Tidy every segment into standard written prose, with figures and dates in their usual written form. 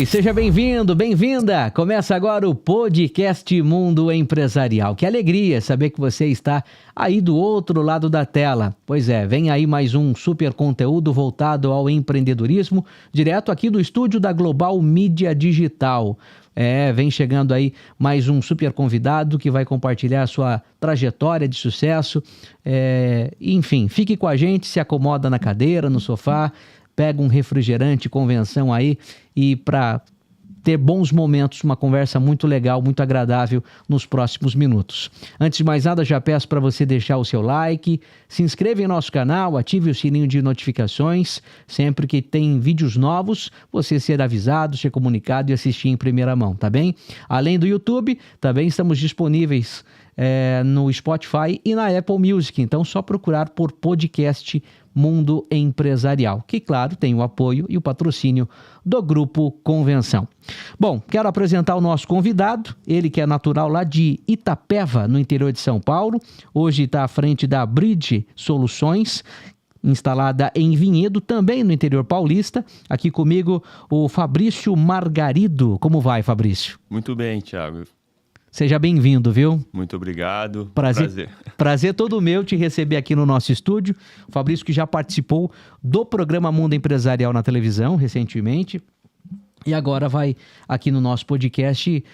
Oi, seja bem-vindo, bem-vinda! Começa agora o podcast Mundo Empresarial. Que alegria saber que você está aí do outro lado da tela. Pois é, vem aí mais um super conteúdo voltado ao empreendedorismo, direto aqui do estúdio da Global Mídia Digital. Vem chegando aí mais um super convidado que vai compartilhar a sua trajetória de sucesso. Enfim, fique com a gente, se acomoda na cadeira, no sofá, pega um refrigerante, convenção aí e para ter bons momentos, uma conversa muito legal, muito agradável nos próximos minutos. Antes de mais nada, já peço para você deixar o seu like, se inscreva em nosso canal, ative o sininho de notificações, sempre que tem vídeos novos, você ser avisado, ser comunicado e assistir em primeira mão, tá bem? Além do YouTube, também estamos disponíveis no Spotify e na Apple Music, então só procurar por podcast Mundo Empresarial, que claro tem o apoio e o patrocínio do Grupo Convenção. Bom, quero apresentar o nosso convidado, ele que é natural lá de Itapeva, no interior de São Paulo, hoje está à frente da Bridge Soluções, instalada em Vinhedo, também no interior paulista. Aqui comigo o Fabrício Margarido. Como vai, Fabrício? Muito bem, Thiago. Seja bem-vindo, viu? Muito obrigado. Prazer todo meu te receber aqui no nosso estúdio. O Fabrício que já participou do programa Mundo Empresarial na televisão recentemente e agora vai aqui no nosso podcast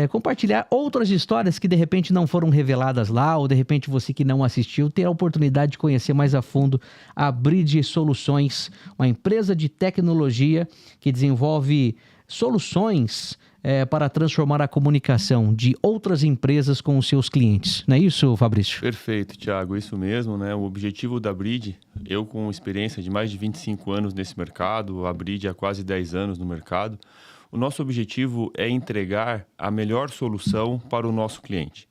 compartilhar outras histórias que de repente não foram reveladas lá ou de repente você que não assistiu ter a oportunidade de conhecer mais a fundo a Bridge Soluções, uma empresa de tecnologia que desenvolve soluções para transformar a comunicação de outras empresas com os seus clientes. Não é isso, Fabrício? Perfeito, Thiago. Isso mesmo, né? O objetivo da Bridge, eu com experiência de mais de 25 anos nesse mercado, a Bridge há quase 10 anos no mercado, o nosso objetivo é entregar a melhor solução para o nosso cliente.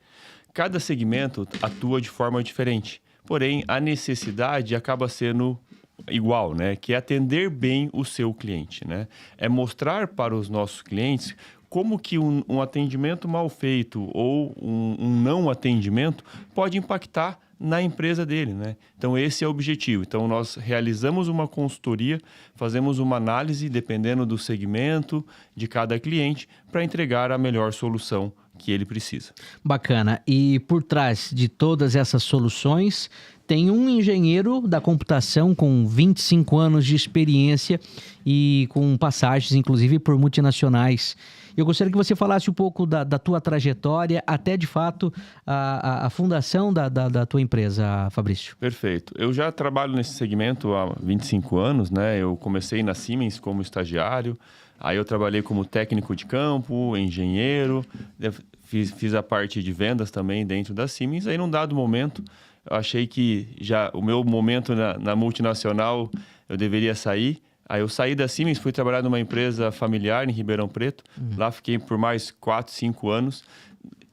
Cada segmento atua de forma diferente, porém a necessidade acaba sendo igual, né? Que é atender bem o seu cliente, né? É mostrar para os nossos clientes como que um atendimento mal feito ou um não atendimento pode impactar na empresa dele, né? Então, esse é o objetivo. Então, nós realizamos uma consultoria, fazemos uma análise, dependendo do segmento de cada cliente, para entregar a melhor solução que ele precisa. Bacana. E por trás de todas essas soluções, tem um engenheiro da computação com 25 anos de experiência e com passagens, inclusive, por multinacionais. Eu gostaria que você falasse um pouco da tua trajetória, até de fato a fundação da tua empresa, Fabrício. Perfeito. Eu já trabalho nesse segmento há 25 anos, né? Eu comecei na Siemens como estagiário, aí eu trabalhei como técnico de campo, engenheiro, fiz a parte de vendas também dentro da Siemens. Aí, num dado momento, eu achei que já o meu momento na multinacional eu deveria sair. Aí eu saí da Siemens, fui trabalhar numa empresa familiar em Ribeirão Preto. Lá fiquei por mais 4, 5 anos.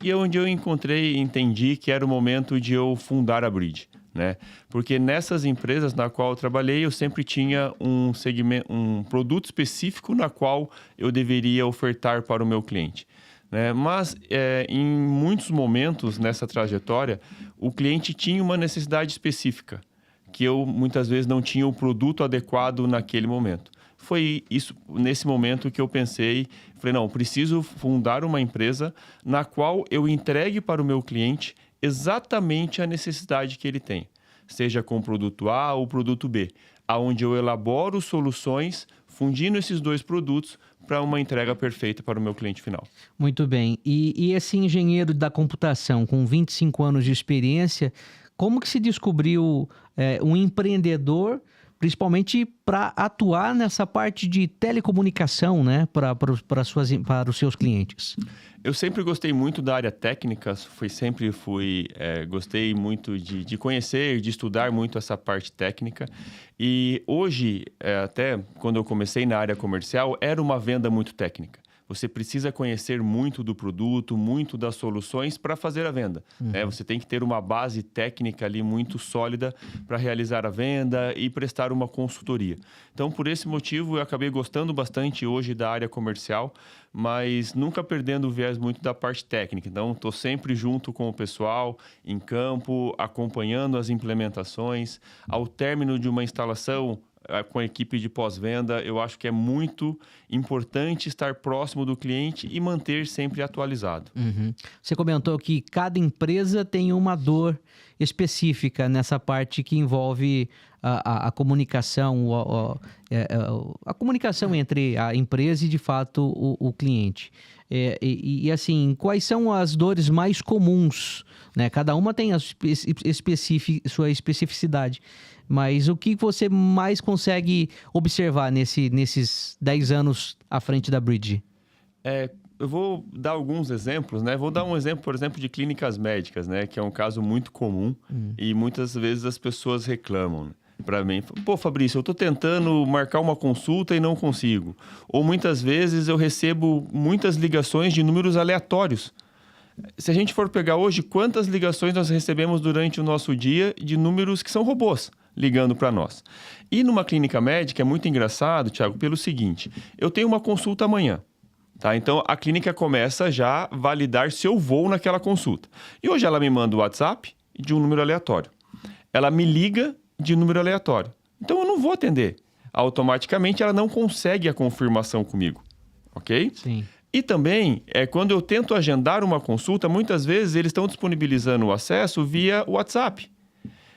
E é onde eu entendi que era o momento de eu fundar a Bridge, né? Porque nessas empresas na qual eu trabalhei, eu sempre tinha um segmento, um produto específico na qual eu deveria ofertar para o meu cliente, né? Mas em muitos momentos nessa trajetória, o cliente tinha uma necessidade específica, que eu muitas vezes não tinha o produto adequado naquele momento. Foi isso, nesse momento que eu pensei, falei, não, preciso fundar uma empresa na qual eu entregue para o meu cliente exatamente a necessidade que ele tem, seja com o produto A ou o produto B, aonde eu elaboro soluções fundindo esses dois produtos para uma entrega perfeita para o meu cliente final. Muito bem. E esse engenheiro da computação com 25 anos de experiência, como que se descobriu um empreendedor, principalmente para atuar nessa parte de telecomunicação, né, para os seus clientes? Eu sempre gostei muito da área técnica, gostei muito de conhecer, de estudar muito essa parte técnica. E hoje, até quando eu comecei na área comercial, era uma venda muito técnica. Você precisa conhecer muito do produto, muito das soluções para fazer a venda, né? Você tem que ter uma base técnica ali muito sólida para realizar a venda e prestar uma consultoria. Então, por esse motivo, eu acabei gostando bastante hoje da área comercial, mas nunca perdendo o viés muito da parte técnica. Então, estou sempre junto com o pessoal, em campo, acompanhando as implementações. Ao término de uma instalação, com a equipe de pós-venda, eu acho que é muito importante estar próximo do cliente e manter sempre atualizado. Uhum. Você comentou que cada empresa tem uma dor específica nessa parte que envolve a comunicação, a comunicação entre a empresa e, de fato, o cliente. E assim, quais são as dores mais comuns, né? Cada uma tem sua especificidade, mas o que você mais consegue observar nesses 10 anos à frente da Bridge? Eu vou dar alguns exemplos, né? Vou dar um exemplo, por exemplo, de clínicas médicas, né? Que é um caso muito comum e muitas vezes as pessoas reclamam, né? Para mim, pô, Fabrício, eu estou tentando marcar uma consulta e não consigo. Ou muitas vezes eu recebo muitas ligações de números aleatórios. Se a gente for pegar hoje, quantas ligações nós recebemos durante o nosso dia de números que são robôs ligando para nós? E numa clínica médica é muito engraçado, Thiago, pelo seguinte: eu tenho uma consulta amanhã. Tá? Então, a clínica começa já a validar se eu vou naquela consulta. E hoje ela me manda o WhatsApp de um número aleatório. Ela me liga de número aleatório. Então, eu não vou atender. Automaticamente, ela não consegue a confirmação comigo. Ok? Sim. E também, quando eu tento agendar uma consulta, muitas vezes eles estão disponibilizando o acesso via WhatsApp.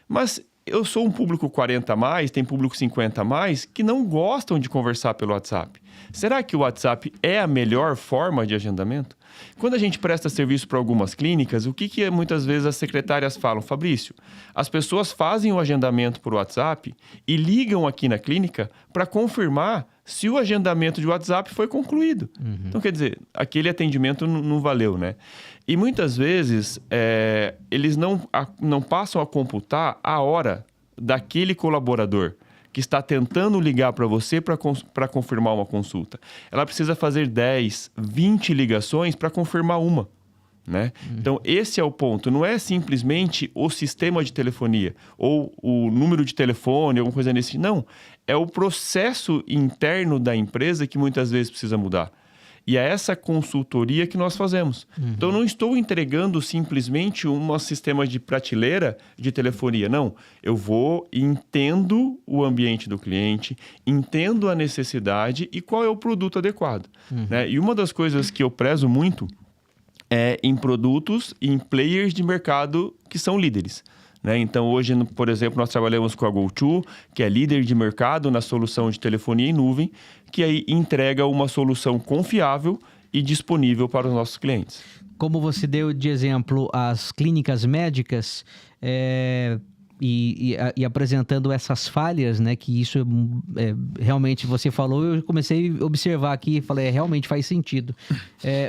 Mas eu sou um público 40+, tem público 50+, que não gostam de conversar pelo WhatsApp. Será que o WhatsApp é a melhor forma de agendamento? Quando a gente presta serviço para algumas clínicas, o que muitas vezes as secretárias falam? Fabrício, as pessoas fazem o agendamento por WhatsApp e ligam aqui na clínica para confirmar se o agendamento de WhatsApp foi concluído. Então, quer dizer, aquele atendimento não valeu, né? E muitas vezes eles não passam a computar a hora daquele colaborador que está tentando ligar para você para confirmar uma consulta. Ela precisa fazer 10, 20 ligações para confirmar uma. Né? Então, esse é o ponto. Não é simplesmente o sistema de telefonia ou o número de telefone, alguma coisa nesse... Não, é o processo interno da empresa que muitas vezes precisa mudar. E é essa consultoria que nós fazemos. Então, não estou entregando simplesmente um sistema de prateleira de telefonia. Não, eu vou e entendo o ambiente do cliente, entendo a necessidade e qual é o produto adequado. Né? E uma das coisas que eu prezo muito em produtos e em players de mercado que são líderes. Né? Então, hoje, por exemplo, nós trabalhamos com a GoTo, que é líder de mercado na solução de telefonia em nuvem, que aí entrega uma solução confiável e disponível para os nossos clientes. Como você deu de exemplo as clínicas médicas, e apresentando essas falhas, né, que isso realmente você falou, eu comecei a observar aqui e falei, realmente faz sentido.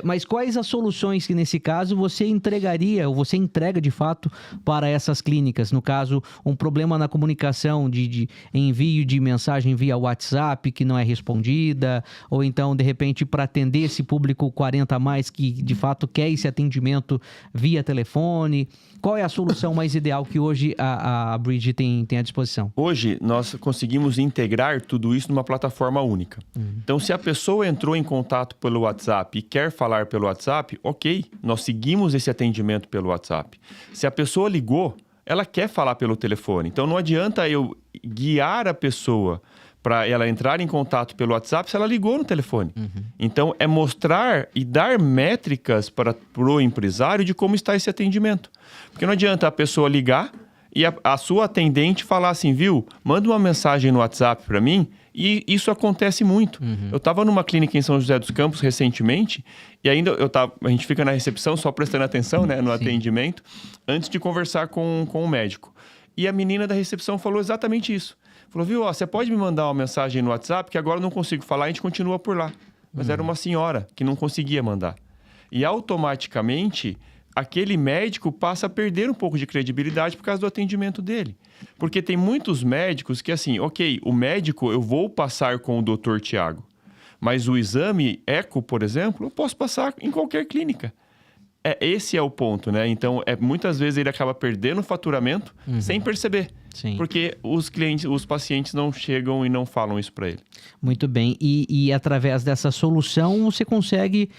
Mas quais as soluções que nesse caso você entregaria, ou você entrega de fato para essas clínicas? No caso, um problema na comunicação de envio de mensagem via WhatsApp que não é respondida, ou então, de repente, para atender esse público 40+, que de fato quer esse atendimento via telefone. Qual é a solução mais ideal que hoje a Bridge tem à disposição? Hoje, nós conseguimos integrar tudo isso numa plataforma única. Então, se a pessoa entrou em contato pelo WhatsApp e quer falar pelo WhatsApp, ok, nós seguimos esse atendimento pelo WhatsApp. Se a pessoa ligou, ela quer falar pelo telefone. Então, não adianta eu guiar a pessoa para ela entrar em contato pelo WhatsApp se ela ligou no telefone. Então, é mostrar e dar métricas para o empresário de como está esse atendimento. Porque não adianta a pessoa ligar e a sua atendente falar assim, viu, manda uma mensagem no WhatsApp para mim, e isso acontece muito. Eu estava numa clínica em São José dos Campos recentemente, e ainda a gente fica na recepção só prestando atenção, né, no atendimento, antes de conversar com o médico. E a menina da recepção falou exatamente isso. Falou, viu, você pode me mandar uma mensagem no WhatsApp, que agora eu não consigo falar, a gente continua por lá. Mas era uma senhora que não conseguia mandar. E automaticamente, aquele médico passa a perder um pouco de credibilidade por causa do atendimento dele. Porque tem muitos médicos que assim, ok, o médico eu vou passar com o Dr. Tiago, mas o exame eco, por exemplo, eu posso passar em qualquer clínica. Esse é o ponto, né? Então, muitas vezes ele acaba perdendo o faturamento sem perceber. Sim. Porque os pacientes não chegam e não falam isso para ele. Muito bem. E através dessa solução, você consegue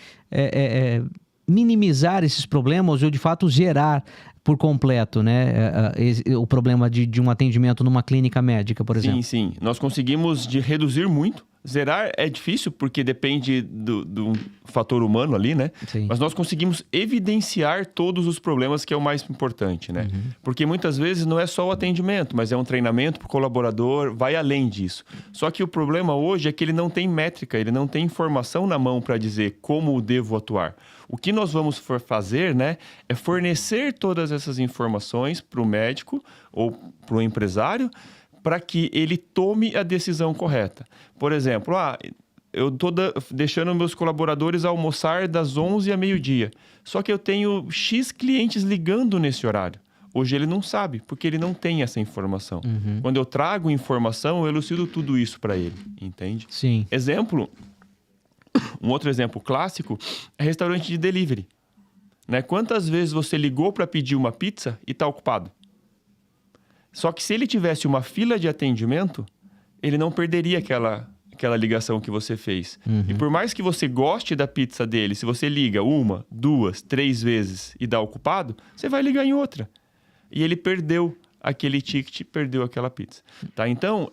minimizar esses problemas ou, de fato, gerar por completo, né? O problema de um atendimento numa clínica médica, por exemplo. Sim. Nós conseguimos reduzir muito. Zerar é difícil porque depende do fator humano ali, né? Sim. Mas nós conseguimos evidenciar todos os problemas, que é o mais importante, né? Porque muitas vezes não é só o atendimento, mas é um treinamento para o colaborador, vai além disso. Só que o problema hoje é que ele não tem métrica, ele não tem informação na mão para dizer como devo atuar. O que nós vamos fazer, né, é fornecer todas essas informações para o médico ou para o empresário, para que ele tome a decisão correta. Por exemplo, eu estou deixando meus colaboradores almoçar das 11 a meio-dia. Só que eu tenho X clientes ligando nesse horário. Hoje ele não sabe, porque ele não tem essa informação. Quando eu trago informação, eu elucido tudo isso para ele, entende? Sim. Um outro exemplo clássico é restaurante de delivery. Né? Quantas vezes você ligou para pedir uma pizza e está ocupado? Só que se ele tivesse uma fila de atendimento, ele não perderia aquela ligação que você fez. E por mais que você goste da pizza dele, se você liga 1, 2, 3 vezes e dá ocupado, você vai ligar em outra. E ele perdeu aquele ticket, perdeu aquela pizza. Tá? Então,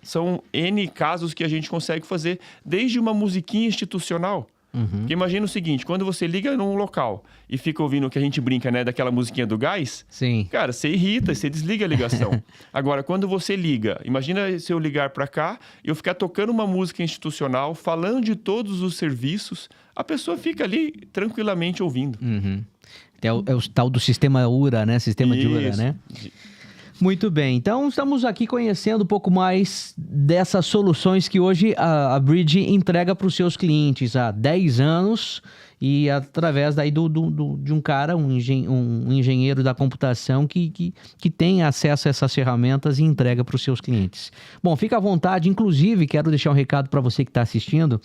são N casos que a gente consegue fazer, desde uma musiquinha institucional. Porque imagina o seguinte, quando você liga num local e fica ouvindo o que a gente brinca, né, daquela musiquinha do gás, Sim. cara, você irrita, você desliga a ligação. Agora, quando você liga, imagina se eu ligar para cá e eu ficar tocando uma música institucional, falando de todos os serviços, a pessoa fica ali tranquilamente ouvindo. É o tal do sistema URA, né? Sistema de URA, Isso. né? Muito bem, então estamos aqui conhecendo um pouco mais dessas soluções que hoje a Bridge entrega para os seus clientes há 10 anos e através daí de um cara, um engenheiro da computação que tem acesso a essas ferramentas e entrega para os seus clientes. Bom, fica à vontade, inclusive quero deixar um recado para você que está assistindo,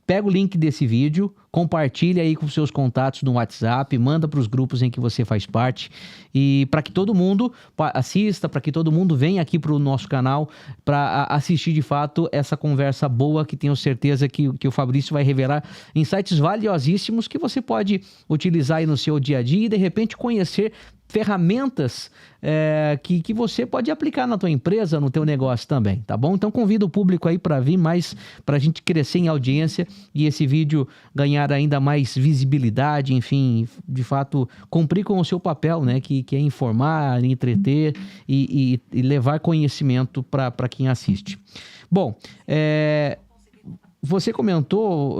pega o link desse vídeo, compartilha aí com seus contatos no WhatsApp, manda para os grupos em que você faz parte e para que todo mundo assista, para que todo mundo venha aqui para o nosso canal para assistir de fato essa conversa boa que tenho certeza que o Fabrício vai revelar insights valiosíssimos que você pode utilizar aí no seu dia a dia e de repente conhecer ferramentas que você pode aplicar na tua empresa, no teu negócio também, tá bom? Então convido o público aí para vir mais, para a gente crescer em audiência e esse vídeo ganhar ainda mais visibilidade, enfim, de fato cumprir com o seu papel, né? Que é informar, entreter e levar conhecimento para quem assiste. Bom, você comentou,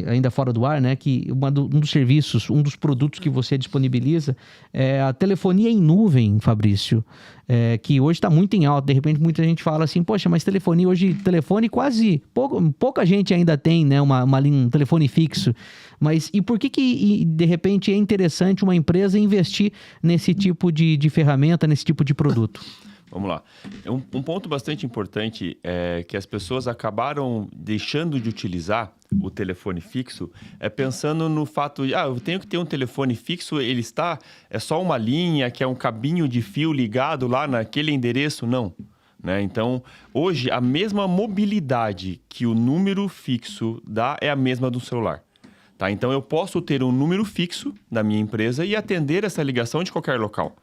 ainda fora do ar, né, que um dos serviços, um dos produtos que você disponibiliza é a telefonia em nuvem, Fabrício, que hoje está muito em alta. De repente, muita gente fala assim, poxa, mas telefone quase pouca gente ainda tem, né, um telefone fixo. Mas e por que de repente é interessante uma empresa investir nesse tipo de ferramenta, nesse tipo de produto? Vamos lá. Um ponto bastante importante é que as pessoas acabaram deixando de utilizar o telefone fixo, pensando no fato de, eu tenho que ter um telefone fixo, é só uma linha, que é um cabinho de fio ligado lá naquele endereço, não. Né? Então, hoje, a mesma mobilidade que o número fixo dá é a mesma do celular. Tá? Então, eu posso ter um número fixo da minha empresa e atender essa ligação de qualquer local.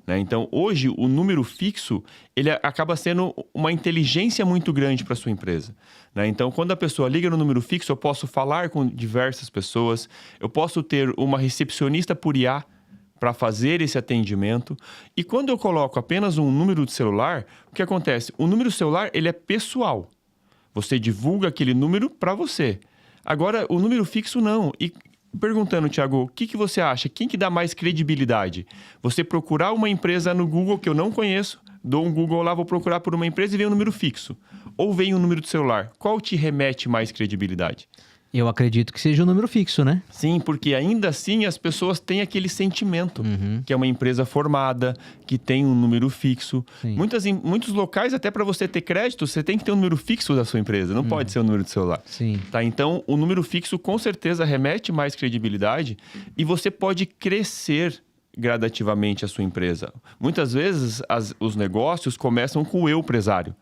Né? Então, hoje, o número fixo, ele acaba sendo uma inteligência muito grande para a sua empresa. Né? Então, quando a pessoa liga no número fixo, eu posso falar com diversas pessoas, eu posso ter uma recepcionista por IA para fazer esse atendimento. E quando eu coloco apenas um número de celular, o que acontece? O número celular, ele é pessoal. Você divulga aquele número para você. Agora, o número fixo, não. E perguntando, Thiago, o que você acha? Quem que dá mais credibilidade? Você procurar uma empresa no Google que eu não conheço, dou um Google lá, vou procurar por uma empresa e vem um número fixo. Ou vem um número de celular. Qual te remete mais credibilidade? Eu acredito que seja um número fixo, né? Sim, porque ainda assim as pessoas têm aquele sentimento, que é uma empresa formada, que tem um número fixo. Muitos locais, até para você ter crédito, você tem que ter um número fixo da sua empresa, não pode ser um número de celular. Sim. Tá? Então, o número fixo com certeza remete mais credibilidade e você pode crescer gradativamente a sua empresa. Muitas vezes os negócios começam com o eu empresário.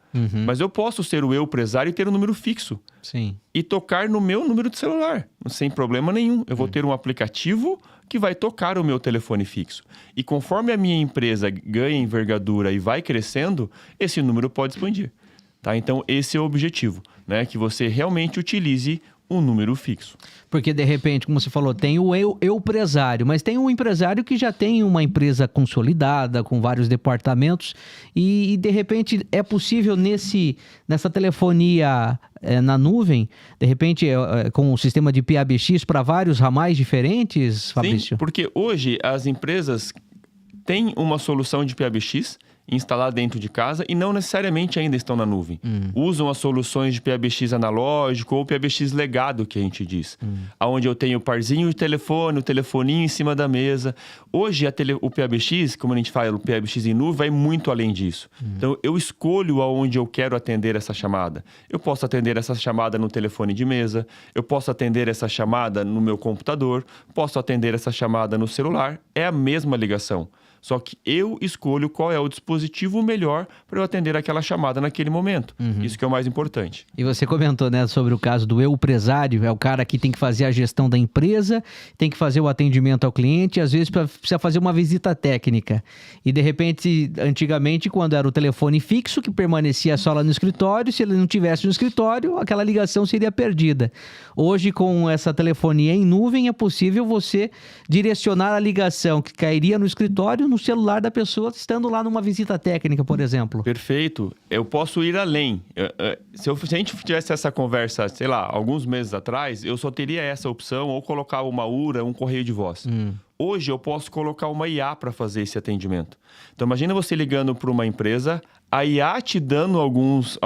Mas eu posso ser o eu empresário e ter um número fixo. Sim. E tocar no meu número de celular, sem problema nenhum. Eu vou ter um aplicativo que vai tocar o meu telefone fixo. E conforme a minha empresa ganha envergadura e vai crescendo, esse número pode expandir. Tá? Então, esse é o objetivo, né? Que você realmente utilize um número fixo. Porque, de repente, como você falou, tem o eu empresário, mas tem um empresário que já tem uma empresa consolidada, com vários departamentos, e de repente, é possível nessa telefonia na nuvem, de repente, com o sistema de PABX para vários ramais diferentes, Fabrício? Sim, porque hoje as empresas têm uma solução de PABX instalar dentro de casa e não necessariamente ainda estão na nuvem. Usam as soluções de PABX analógico ou PABX legado, que a gente diz. Onde eu tenho o parzinho de telefone, o telefoninho em cima da mesa. Hoje, o PABX, como a gente fala, o PABX em nuvem, vai muito além disso. Então, eu escolho aonde eu quero atender essa chamada. Eu posso atender essa chamada no telefone de mesa, eu posso atender essa chamada no meu computador, posso atender essa chamada no celular. É a mesma ligação. Só que eu escolho qual é o dispositivo melhor para eu atender aquela chamada naquele momento. Isso que é o mais importante. E você comentou, né, sobre o caso do eu empresário, é o cara que tem que fazer a gestão da empresa, tem que fazer o atendimento ao cliente, às vezes precisa fazer uma visita técnica. E de repente, antigamente, quando era o telefone fixo, que permanecia só lá no escritório, se ele não tivesse no escritório, aquela ligação seria perdida. Hoje, com essa telefonia em nuvem, é possível você direcionar a ligação que cairia no escritório no celular da pessoa, estando lá numa visita técnica, por exemplo. Perfeito. Eu posso ir além. Se a gente tivesse essa conversa, sei lá, alguns meses atrás, eu só teria essa opção ou colocar uma URA, um correio de voz. Hoje eu posso colocar uma IA para fazer esse atendimento. Então imagina você ligando para uma empresa, a IA te dando algumas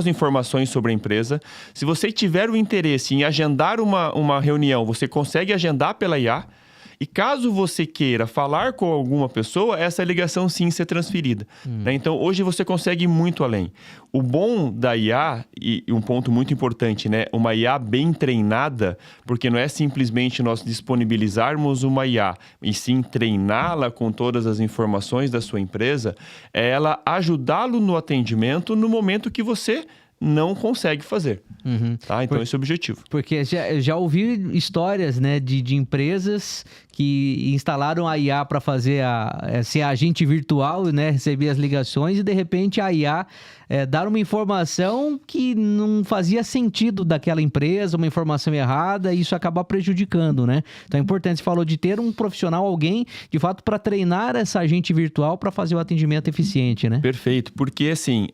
informações sobre a empresa. Se você tiver o interesse em agendar uma reunião, você consegue agendar pela IA. E caso você queira falar com alguma pessoa, essa ligação sim ser transferida. Né? Então, hoje você consegue ir muito além. O bom da IA, e um ponto muito importante, né? Uma IA bem treinada, porque não é simplesmente nós disponibilizarmos uma IA, e sim treiná-la com todas as informações da sua empresa, é ela ajudá-lo no atendimento no momento que você não consegue fazer. Tá? Então, esse é o objetivo. Porque já ouvi histórias, né, de empresas que instalaram a IA para fazer ser agente virtual, né, receber as ligações e, de repente, a IA dar uma informação que não fazia sentido daquela empresa, uma informação errada, e isso acaba prejudicando, né? Então, é importante, você falou de ter um profissional, alguém, de fato, para treinar essa agente virtual para fazer o atendimento eficiente, né? Perfeito, porque assim,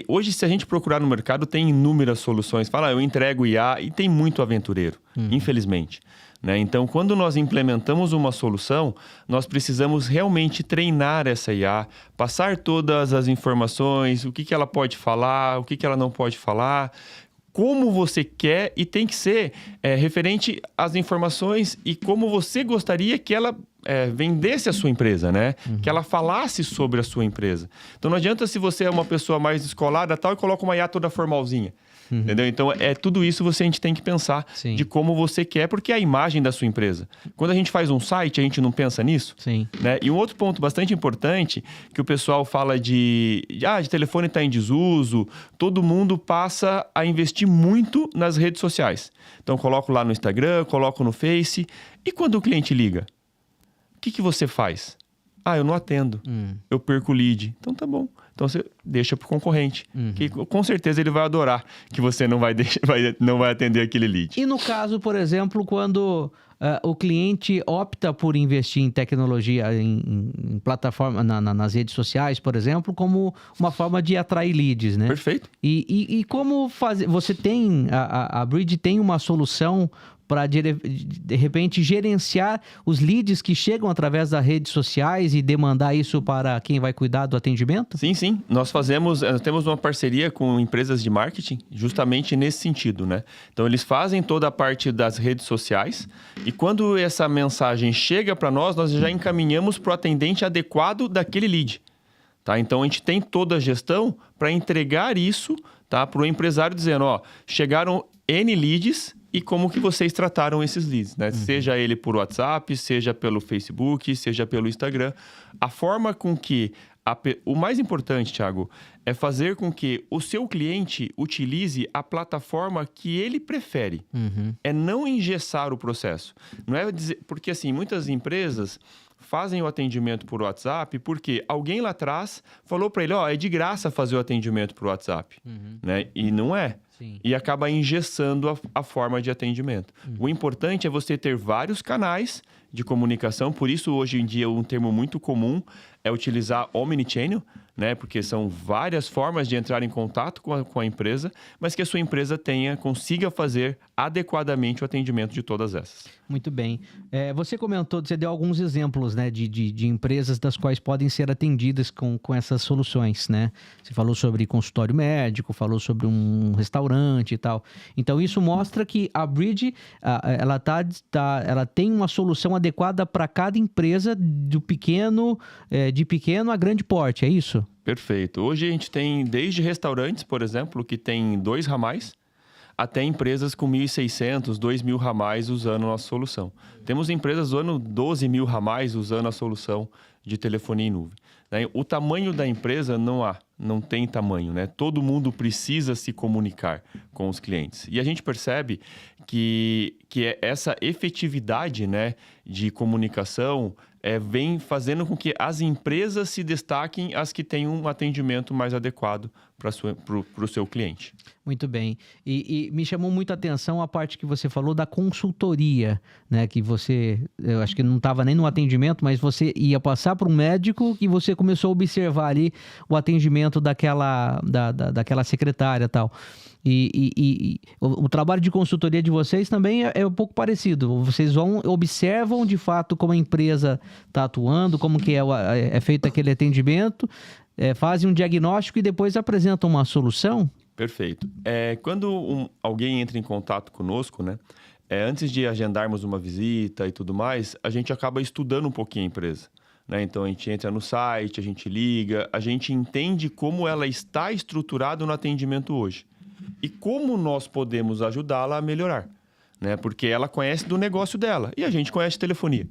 hoje se a gente procurar no mercado, tem inúmeras soluções. Fala, eu entrego IA e tem muito aventureiro, infelizmente. Né? Então, quando nós implementamos uma solução, nós precisamos realmente treinar essa IA, passar todas as informações, o que ela pode falar, o que ela não pode falar, como você quer, e tem que ser referente às informações e como você gostaria que ela vendesse a sua empresa, né? Que ela falasse sobre a sua empresa. Então, não adianta se você é uma pessoa mais descolada tal, e coloca uma IA toda formalzinha. Entendeu? Então, tudo isso a gente tem que pensar de como você quer, porque é a imagem da sua empresa. Quando a gente faz um site, a gente não pensa nisso? Sim. Né? E um outro ponto bastante importante, que o pessoal fala de telefone está em desuso, todo mundo passa a investir muito nas redes sociais. Então, coloco lá no Instagram, coloco no Face. E quando o cliente liga? O que você faz? Eu não atendo. Eu perco o lead. Então, tá bom. Então, você deixa para o concorrente. Que com certeza ele vai adorar que você não vai atender aquele lead. E no caso, por exemplo, quando o cliente opta por investir em tecnologia, em plataforma, nas redes sociais, por exemplo, como uma forma de atrair leads, né? Perfeito. E como fazer... Você tem... A Bridge tem uma solução para, de repente, gerenciar os leads que chegam através das redes sociais e demandar isso para quem vai cuidar do atendimento? Sim, sim. Nós temos uma parceria com empresas de marketing justamente nesse sentido, né? Então, eles fazem toda a parte das redes sociais e quando essa mensagem chega para nós já encaminhamos para o atendente adequado daquele lead. Tá? Então, a gente tem toda a gestão para entregar isso, tá, para o empresário dizendo, chegaram N leads e como que vocês trataram esses leads, né? Seja ele por WhatsApp, seja pelo Facebook, seja pelo Instagram. A forma com que... O mais importante, Thiago, é fazer com que o seu cliente utilize a plataforma que ele prefere. É não engessar o processo. Não é dizer... Porque, assim, muitas empresas fazem o atendimento por WhatsApp porque alguém lá atrás falou para ele, é de graça fazer o atendimento por WhatsApp. Né? E não é. Sim. E acaba engessando a forma de atendimento. O importante é você ter vários canais de comunicação, por isso hoje em dia um termo muito comum é utilizar omnichannel, né? Porque são várias formas de entrar em contato com a empresa, mas que a sua empresa consiga fazer adequadamente o atendimento de todas essas. Muito bem. Você comentou, você deu alguns exemplos, né, de empresas das quais podem ser atendidas com essas soluções, né? Você falou sobre consultório médico, falou sobre um restaurante e tal. Então, isso mostra que a Bridge, ela tem uma solução adequada para cada empresa de pequeno a grande porte, é isso? Perfeito. Hoje a gente tem desde restaurantes, por exemplo, que tem 2 ramais, até empresas com 1.600, 2.000 ramais usando a nossa solução. Temos empresas usando 12.000 ramais usando a solução de telefonia em nuvem. O tamanho da empresa não tem tamanho, né? Todo mundo precisa se comunicar com os clientes. E a gente percebe que essa efetividade, né, de comunicação vem fazendo com que as empresas se destaquem as que têm um atendimento mais adequado para o seu cliente. Muito bem. E me chamou muito a atenção a parte que você falou da consultoria, né? Que eu acho que não estava nem no atendimento, mas você ia passar para um médico e você começou a observar ali o atendimento daquela secretária e tal. E o trabalho de consultoria de vocês também é um pouco parecido. Vocês observam de fato como a empresa está atuando, como que é feito aquele atendimento, fazem um diagnóstico e depois apresentam uma solução? Perfeito. Quando alguém entra em contato conosco, né, antes de agendarmos uma visita e tudo mais, a gente acaba estudando um pouquinho a empresa. Né? Então, a gente entra no site, a gente liga, a gente entende como ela está estruturada no atendimento hoje. E como nós podemos ajudá-la a melhorar. Né? Porque ela conhece do negócio dela e a gente conhece telefonia.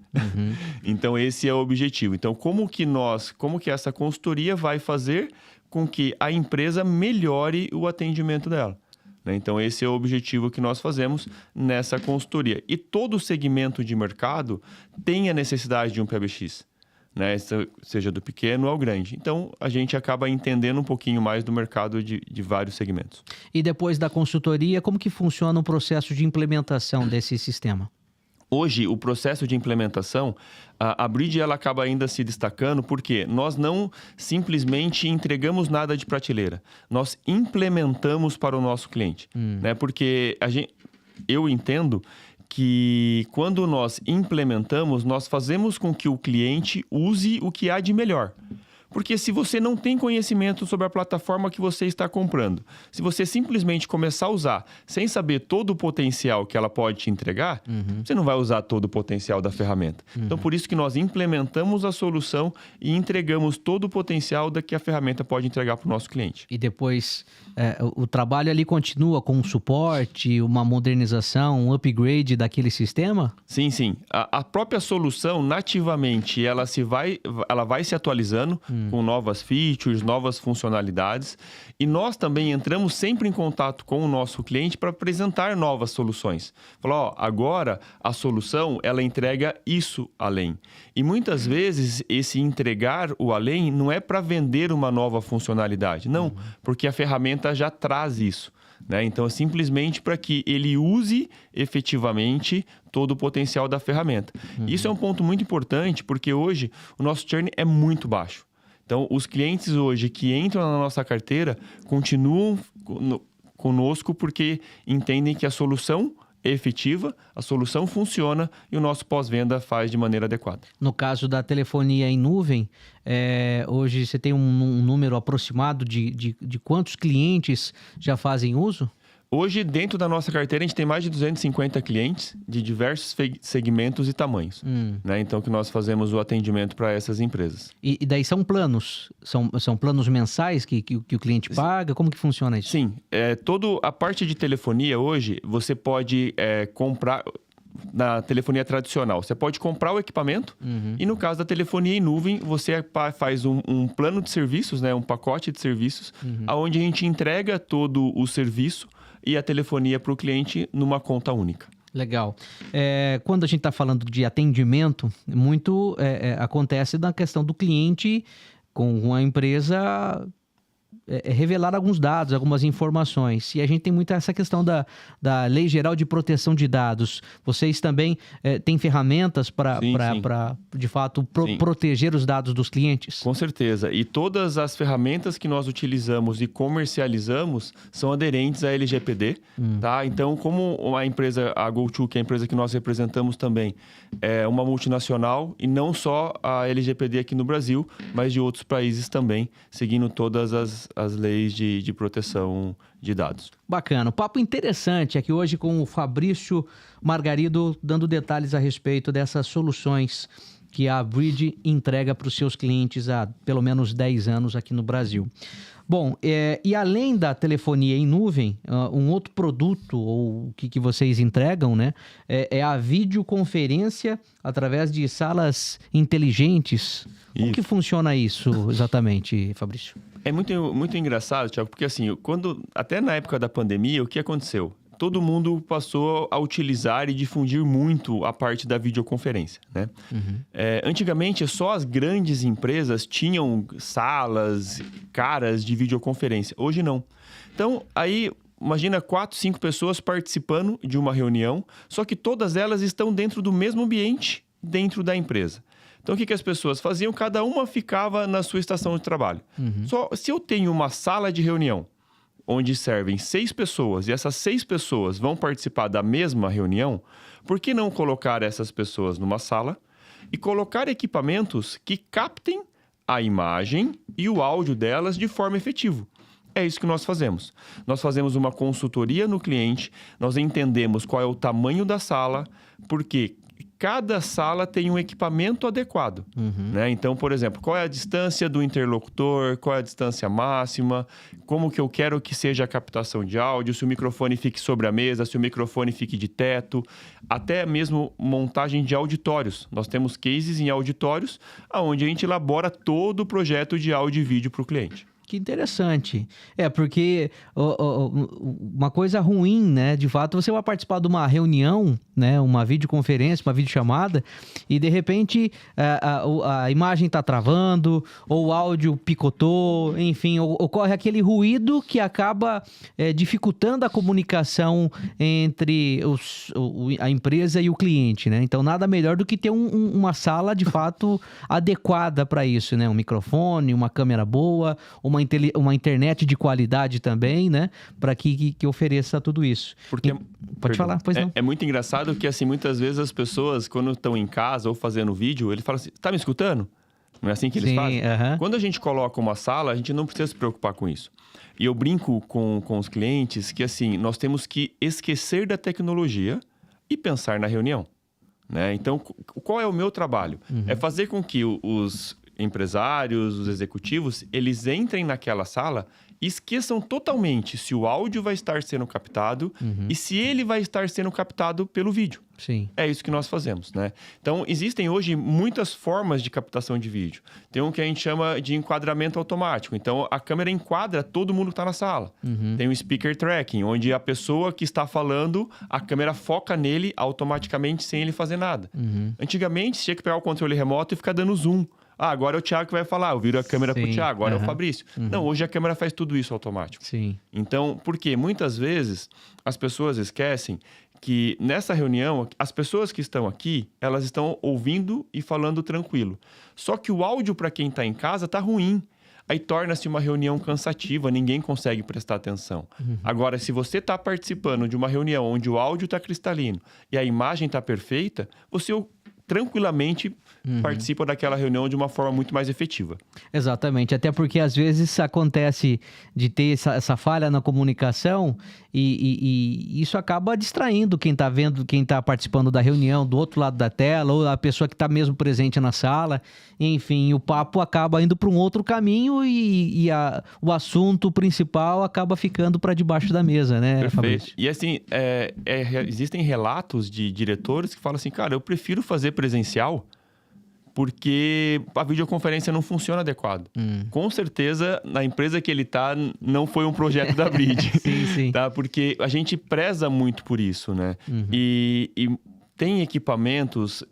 Então, esse é o objetivo. Então, como que essa consultoria vai fazer com que a empresa melhore o atendimento dela? Né? Então, esse é o objetivo que nós fazemos nessa consultoria. E todo segmento de mercado tem a necessidade de um PBX. Né? Seja do pequeno ao grande. Então, a gente acaba entendendo um pouquinho mais do mercado de vários segmentos. E depois da consultoria, como que funciona o processo de implementação desse sistema? Hoje, o processo de implementação, a Bridge ela acaba ainda se destacando porque nós não simplesmente entregamos nada de prateleira. Nós implementamos para o nosso cliente. Né? Porque eu entendo que quando nós implementamos, nós fazemos com que o cliente use o que há de melhor. Porque se você não tem conhecimento sobre a plataforma que você está comprando, se você simplesmente começar a usar sem saber todo o potencial que ela pode te entregar, você não vai usar todo o potencial da ferramenta. Então, por isso que nós implementamos a solução e entregamos todo o potencial que a ferramenta pode entregar para o nosso cliente. E depois, o trabalho ali continua com um suporte, uma modernização, um upgrade daquele sistema? Sim, sim. A própria solução, nativamente, ela vai se atualizando com novas features, novas funcionalidades. E nós também entramos sempre em contato com o nosso cliente para apresentar novas soluções. Falar, agora a solução, ela entrega isso além. E muitas vezes esse entregar o além não é para vender uma nova funcionalidade. Não, porque a ferramenta já traz isso. Né? Então, é simplesmente para que ele use efetivamente todo o potencial da ferramenta. Isso é um ponto muito importante, porque hoje o nosso churn é muito baixo. Então, os clientes hoje que entram na nossa carteira continuam conosco porque entendem que a solução é efetiva, a solução funciona e o nosso pós-venda faz de maneira adequada. No caso da telefonia em nuvem, hoje você tem um número aproximado de quantos clientes já fazem uso? Hoje, dentro da nossa carteira, a gente tem mais de 250 clientes de diversos segmentos e tamanhos. Né? Então, que nós fazemos o atendimento para essas empresas. E daí são planos? São planos mensais que o cliente paga? Como que funciona isso? Sim. Toda a parte de telefonia hoje, você pode comprar... Na telefonia tradicional, você pode comprar o equipamento e no caso da telefonia em nuvem, você faz um plano de serviços, né? Um pacote de serviços, onde a gente entrega todo o serviço e a telefonia para o cliente numa conta única. Legal. Quando a gente está falando de atendimento, muito acontece na questão do cliente com a empresa revelar alguns dados, algumas informações. E a gente tem muito essa questão da Lei Geral de Proteção de Dados. Vocês também têm ferramentas para, de fato, proteger os dados dos clientes? Com certeza. E todas as ferramentas que nós utilizamos e comercializamos são aderentes à LGPD. Tá? Então, como a empresa, a GoTo, que é a empresa que nós representamos também, é uma multinacional e não só a LGPD aqui no Brasil, mas de outros países também, seguindo todas as leis de proteção de dados. Bacana. O papo interessante aqui hoje com o Fabrício Margarido, dando detalhes a respeito dessas soluções que a Bridge entrega para os seus clientes há pelo menos 10 anos aqui no Brasil. Bom, e além da telefonia em nuvem, um outro produto ou que vocês entregam, né, é a videoconferência através de salas inteligentes. Como que funciona isso exatamente, Fabrício? É muito engraçado, Thiago, porque assim, até na época da pandemia, o que aconteceu? Todo mundo passou a utilizar e difundir muito a parte da videoconferência, né? Antigamente, só as grandes empresas tinham salas caras de videoconferência. Hoje, não. Então, aí, imagina 4, 5 pessoas participando de uma reunião, só que todas elas estão dentro do mesmo ambiente, dentro da empresa. Então, o que as pessoas faziam? Cada uma ficava na sua estação de trabalho. Só se eu tenho uma sala de reunião onde servem 6 pessoas e essas 6 pessoas vão participar da mesma reunião, por que não colocar essas pessoas numa sala e colocar equipamentos que captem a imagem e o áudio delas de forma efetiva? É isso que nós fazemos. Nós fazemos uma consultoria no cliente, nós entendemos qual é o tamanho da sala, porque cada sala tem um equipamento adequado. Né? Então, por exemplo, qual é a distância do interlocutor, qual é a distância máxima, como que eu quero que seja a captação de áudio, se o microfone fique sobre a mesa, se o microfone fique de teto, até mesmo montagem de auditórios. Nós temos cases em auditórios, onde a gente elabora todo o projeto de áudio e vídeo para o cliente. Que interessante. Porque uma coisa ruim, né? De fato, você vai participar de uma reunião, né? Uma videoconferência, uma videochamada, e de repente a imagem está travando, ou o áudio picotou, enfim, ocorre aquele ruído que acaba dificultando a comunicação entre a empresa e o cliente, né? Então, nada melhor do que ter uma sala, de fato, adequada para isso, né? Um microfone, uma câmera boa, uma internet de qualidade também, né? Para que ofereça tudo isso. Porque, pode falar, pois não. É muito engraçado que, assim, muitas vezes as pessoas, quando estão em casa ou fazendo vídeo, eles falam assim, tá me escutando? Não é assim que eles fazem? Quando a gente coloca uma sala, a gente não precisa se preocupar com isso. E eu brinco com os clientes que, assim, nós temos que esquecer da tecnologia e pensar na reunião. Né? Então, qual é o meu trabalho? É fazer com que os empresários, os executivos, eles entrem naquela sala e esqueçam totalmente se o áudio vai estar sendo captado e se ele vai estar sendo captado pelo vídeo. Sim. É isso que nós fazemos, né? Então, existem hoje muitas formas de captação de vídeo. Tem um que a gente chama de enquadramento automático. Então, a câmera enquadra todo mundo que está na sala. Tem o speaker tracking, onde a pessoa que está falando, a câmera foca nele automaticamente sem ele fazer nada. Antigamente, tinha que pegar o controle remoto e ficar dando zoom. Agora é o Thiago que vai falar, eu viro a câmera pro Thiago, agora é o Fabrício. Não, hoje a câmera faz tudo isso automático. Sim. Então, porque muitas vezes as pessoas esquecem que nessa reunião, as pessoas que estão aqui, elas estão ouvindo e falando tranquilo. Só que o áudio para quem está em casa tá ruim. Aí torna-se uma reunião cansativa, ninguém consegue prestar atenção. Agora, se você está participando de uma reunião onde o áudio está cristalino e a imagem está perfeita, você tranquilamente participa daquela reunião de uma forma muito mais efetiva. Exatamente, até porque às vezes acontece de ter essa falha na comunicação e isso acaba distraindo quem está vendo, quem está participando da reunião do outro lado da tela, ou a pessoa que está mesmo presente na sala. Enfim, o papo acaba indo para um outro caminho o assunto principal acaba ficando para debaixo da mesa, né, Perfeito. Fabrício? E assim, existem relatos de diretores que falam assim, cara, eu prefiro fazer presencial porque a videoconferência não funciona adequado. Com certeza, na empresa que ele está, não foi um projeto da Bridge. Sim. Tá? Porque a gente preza muito por isso, né? E tem equipamentos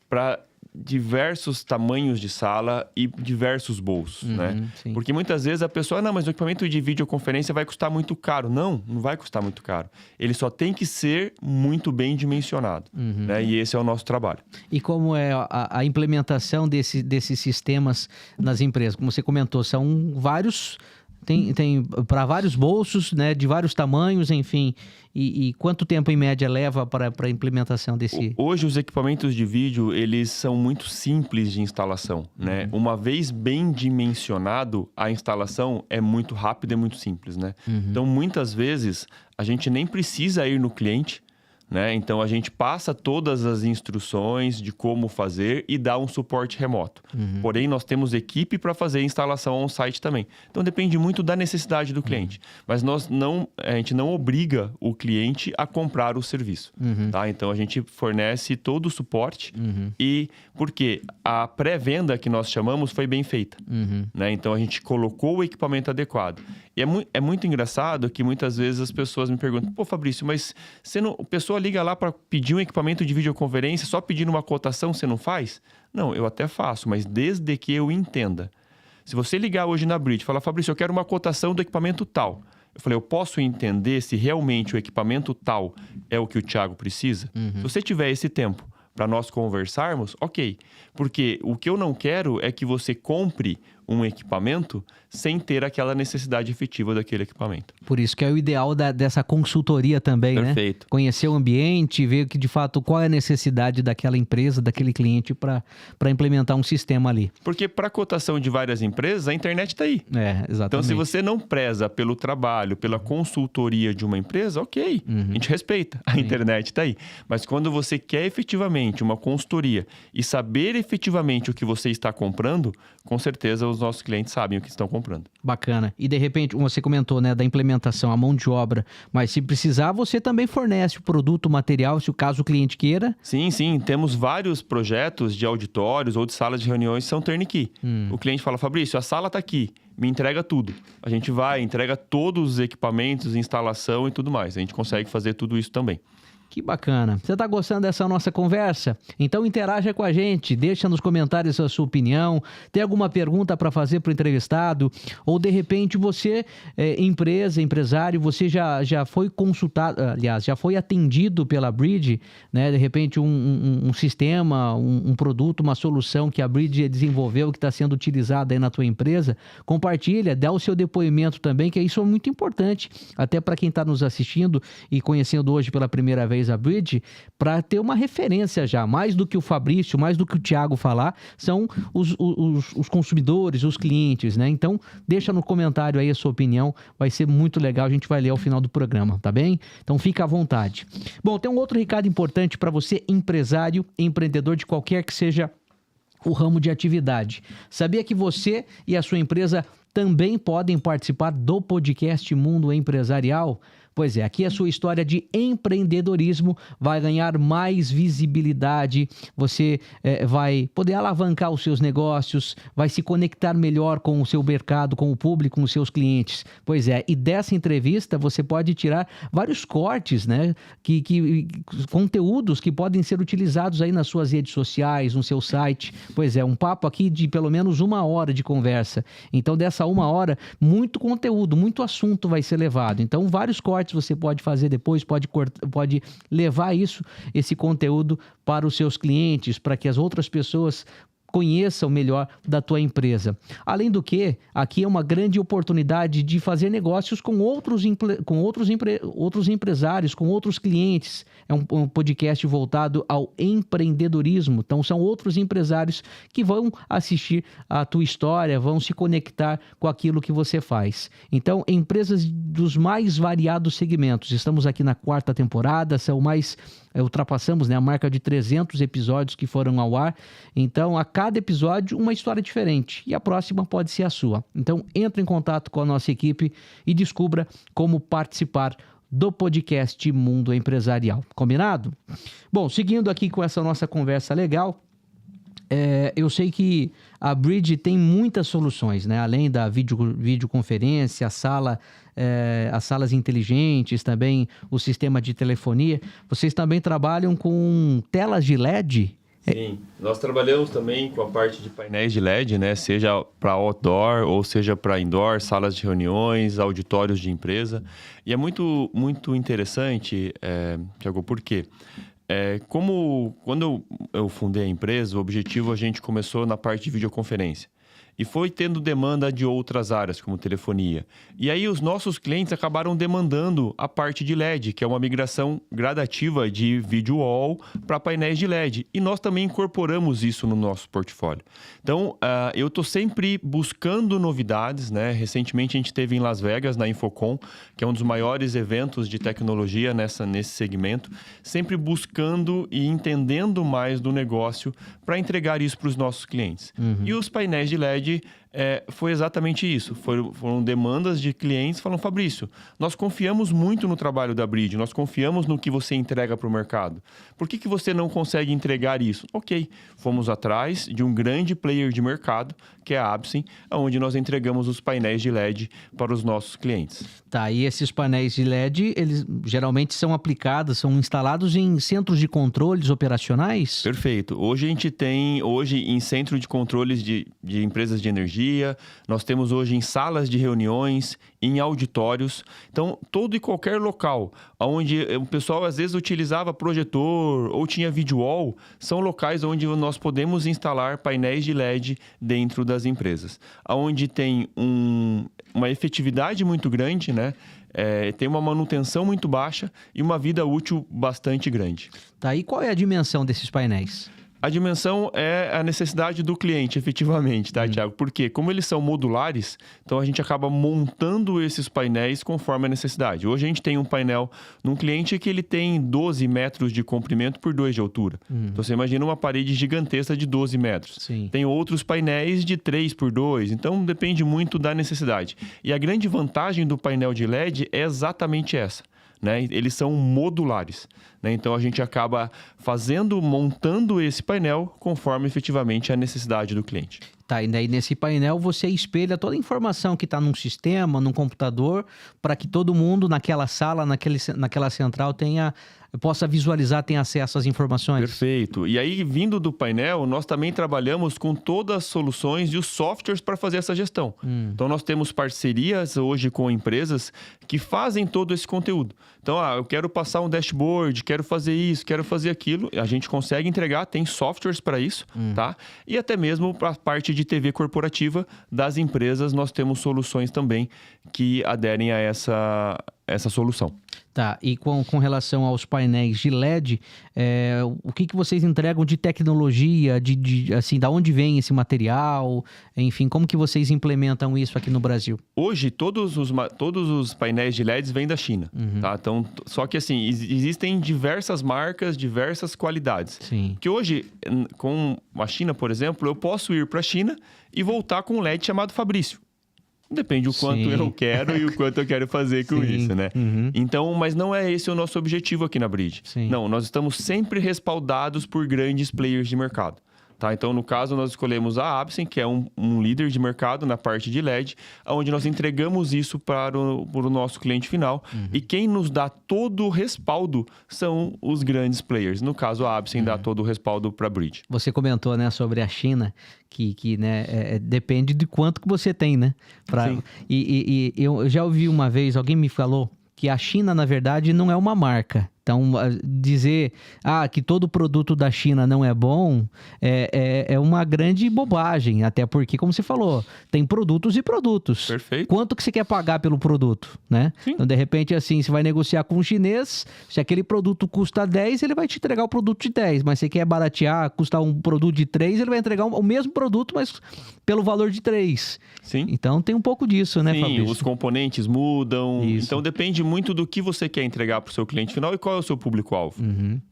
para diversos tamanhos de sala e diversos bolsos, né? Sim. Porque muitas vezes a pessoa, não, mas o equipamento de videoconferência vai custar muito caro. Não vai custar muito caro. Ele só tem que ser muito bem dimensionado, né? E esse é o nosso trabalho. E como é a implementação desses sistemas nas empresas? Como você comentou, são vários... Tem para vários bolsos, né, de vários tamanhos, enfim. E quanto tempo, em média, leva para a implementação desse... Hoje, os equipamentos de vídeo, eles são muito simples de instalação, né? Uma vez bem dimensionado, a instalação é muito rápida e muito simples, né? Então, muitas vezes, a gente nem precisa ir no cliente, né? Então, a gente passa todas as instruções de como fazer e dá um suporte remoto. Porém, nós temos equipe para fazer a instalação on-site também. Então, depende muito da necessidade do cliente. Mas a gente não obriga o cliente a comprar o serviço. Tá? Então, a gente fornece todo o suporte. E porque a pré-venda que nós chamamos foi bem feita. Né? Então, a gente colocou o equipamento adequado. E é muito engraçado que muitas vezes as pessoas me perguntam, pô, Fabrício, mas a pessoa liga lá para pedir um equipamento de videoconferência, só pedindo uma cotação, você não faz? Não, eu até faço, mas desde que eu entenda. Se você ligar hoje na Bridge e falar, Fabrício, eu quero uma cotação do equipamento tal. Eu falei, eu posso entender se realmente o equipamento tal é o que o Thiago precisa? Se você tiver esse tempo para nós conversarmos, ok. Porque o que eu não quero é que você compre um equipamento sem ter aquela necessidade efetiva daquele equipamento. Por isso que é o ideal dessa consultoria também, Perfeito. Né? Conhecer o ambiente, ver que de fato qual é a necessidade daquela empresa, daquele cliente para implementar um sistema ali. Porque para cotação de várias empresas, a internet está aí. Exatamente. Então, se você não preza pelo trabalho, pela consultoria de uma empresa, ok, a gente respeita, a internet está aí. Mas quando você quer efetivamente uma consultoria e saber efetivamente o que você está comprando, com certeza os nossos clientes sabem o que estão comprando. Bacana. E de repente, você comentou, né, da implementação, a mão de obra, mas se precisar, você também fornece o produto, o material, se o caso o cliente queira? Sim. Temos vários projetos de auditórios ou de salas de reuniões que são turnkey. O cliente fala, Fabrício, a sala está aqui, me entrega tudo. A gente vai, entrega todos os equipamentos, instalação e tudo mais. A gente consegue fazer tudo isso também. Que bacana. Você está gostando dessa nossa conversa? Então interaja com a gente, deixa nos comentários a sua opinião, tem alguma pergunta para fazer para o entrevistado, ou de repente você, empresário, você já foi consultado, aliás, já foi atendido pela Bridge, né? De repente um sistema, um produto, uma solução que a Bridge desenvolveu, que está sendo utilizada aí na tua empresa, compartilha, dá o seu depoimento também, que isso é muito importante, até para quem está nos assistindo e conhecendo hoje pela primeira vez a Bridge, para ter uma referência já, mais do que o Fabrício, mais do que o Thiago falar, são os consumidores, os clientes, né? Então, deixa no comentário aí a sua opinião, vai ser muito legal, a gente vai ler ao final do programa, tá bem? Então, fica à vontade. Bom, tem um outro recado importante para você, empresário, empreendedor de qualquer que seja o ramo de atividade. Sabia que você e a sua empresa também podem participar do podcast Mundo Empresarial? Pois é, aqui a sua história de empreendedorismo vai ganhar mais visibilidade, você vai poder alavancar os seus negócios, vai se conectar melhor com o seu mercado, com o público, com os seus clientes. Pois é, e dessa entrevista você pode tirar vários cortes, né? Conteúdos que podem ser utilizados aí nas suas redes sociais, no seu site. Pois é, um papo aqui de pelo menos 1 hora de conversa. Então, dessa 1 hora, muito conteúdo, muito assunto vai ser levado. Então, vários cortes você pode fazer depois, pode levar esse conteúdo para os seus clientes, para que as outras pessoas conheça o melhor da tua empresa. Além do que, aqui é uma grande oportunidade de fazer negócios com outros empresários, com outros clientes. É um podcast voltado ao empreendedorismo. Então, são outros empresários que vão assistir a tua história, vão se conectar com aquilo que você faz. Então, empresas dos mais variados segmentos. Estamos aqui na 4ª temporada, ultrapassamos, né, a marca de 300 episódios que foram ao ar. Então, a cada episódio, uma história diferente. E a próxima pode ser a sua. Então, entre em contato com a nossa equipe e descubra como participar do podcast Mundo Empresarial. Combinado? Bom, seguindo aqui com essa nossa conversa legal, eu sei que a Bridge tem muitas soluções, né? Além da videoconferência, as salas inteligentes, também o sistema de telefonia. Vocês também trabalham com telas de LED? Sim, nós trabalhamos também com a parte de painéis de LED, né? Seja para outdoor ou seja para indoor, salas de reuniões, auditórios de empresa. E é muito, muito interessante, Thiago, por quê? Quando eu fundei a empresa, o objetivo a gente começou na parte de videoconferência. E foi tendo demanda de outras áreas, como telefonia. E aí os nossos clientes acabaram demandando a parte de LED, que é uma migração gradativa de video wall para painéis de LED. E nós também incorporamos isso no nosso portfólio. Então, eu estou sempre buscando novidades, né? Recentemente a gente esteve em Las Vegas, na Infocom, que é um dos maiores eventos de tecnologia nesse segmento, sempre buscando e entendendo mais do negócio para entregar isso para os nossos clientes. Uhum. E os painéis de LED foi exatamente isso. Foram demandas de clientes falando: Fabrício, nós confiamos muito no trabalho da Bridge, nós confiamos no que você entrega para o mercado. Por que você não consegue entregar isso? Ok, fomos atrás de um grande player de mercado, que é a Absen, onde nós entregamos os painéis de LED para os nossos clientes. Tá, e esses painéis de LED, eles geralmente são aplicados, são instalados em centros de controles operacionais? Perfeito. Hoje a gente tem, em centro de controles de empresas de energia, nós temos hoje em salas de reuniões, em auditórios. Então, todo e qualquer local onde o pessoal às vezes utilizava projetor ou tinha video wall, são locais onde nós podemos instalar painéis de LED dentro das empresas. Onde tem uma efetividade muito grande, né? Tem uma manutenção muito baixa e uma vida útil bastante grande. Tá, e qual é a dimensão desses painéis? A dimensão é a necessidade do cliente, efetivamente, tá, Thiago? Porque como eles são modulares, então a gente acaba montando esses painéis conforme a necessidade. Hoje a gente tem um painel num cliente que ele tem 12 metros de comprimento por 2 de altura. Então você imagina uma parede gigantesca de 12 metros. Sim. Tem outros painéis de 3 por 2, então depende muito da necessidade. E a grande vantagem do painel de LED é exatamente essa. Né? Eles são modulares, né? Então a gente acaba montando esse painel conforme efetivamente a necessidade do cliente. Tá, e daí nesse painel você espelha toda a informação que está num sistema, num computador, para que todo mundo naquela sala, naquela central possa visualizar, tenha acesso às informações. Perfeito. E aí, vindo do painel, nós também trabalhamos com todas as soluções e os softwares para fazer essa gestão. Então, nós temos parcerias hoje com empresas que fazem todo esse conteúdo. Então, eu quero passar um dashboard, quero fazer isso, quero fazer aquilo. A gente consegue entregar, tem softwares para isso, tá? E até mesmo para a parte de TV corporativa das empresas, nós temos soluções também que aderem a essa solução. Tá, e com relação aos painéis de LED, o que vocês entregam de tecnologia, assim, da onde vem esse material, enfim, como que vocês implementam isso aqui no Brasil? Hoje, todos os painéis de LEDs vêm da China, tá? Então, só que assim, existem diversas marcas, diversas qualidades. Sim. Que hoje, com a China, por exemplo, eu posso ir para a China e voltar com um LED chamado Fabrício. Depende do quanto eu quero e o quanto eu quero fazer com isso, né? Então, mas não é esse o nosso objetivo aqui na Bridge. Não, nós estamos sempre respaldados por grandes players de mercado. Tá? Então, no caso, nós escolhemos a Absen, que é um líder de mercado na parte de LED, onde nós entregamos isso para o nosso cliente final. E quem nos dá todo o respaldo são os grandes players. No caso, a Absen dá todo o respaldo para a Bridge. Você comentou, né, sobre a China, que né, depende de quanto que você tem, né? Sim. E eu já ouvi uma vez, alguém me falou que a China, na verdade, não é uma marca. Então, dizer que todo produto da China não é bom é uma grande bobagem, até porque, como você falou, tem produtos e produtos. Perfeito. Quanto que você quer pagar pelo produto, né? Sim. Então, de repente, assim, você vai negociar com um chinês, se aquele produto custa 10, ele vai te entregar o produto de 10, mas você quer baratear, custar um produto de 3, ele vai entregar o mesmo produto, mas pelo valor de 3. Sim. Então, tem um pouco disso, né, Sim, Fabrício? os componentes mudam. Isso. Então, depende muito do que você quer entregar para o seu cliente final e qual é o seu público-alvo.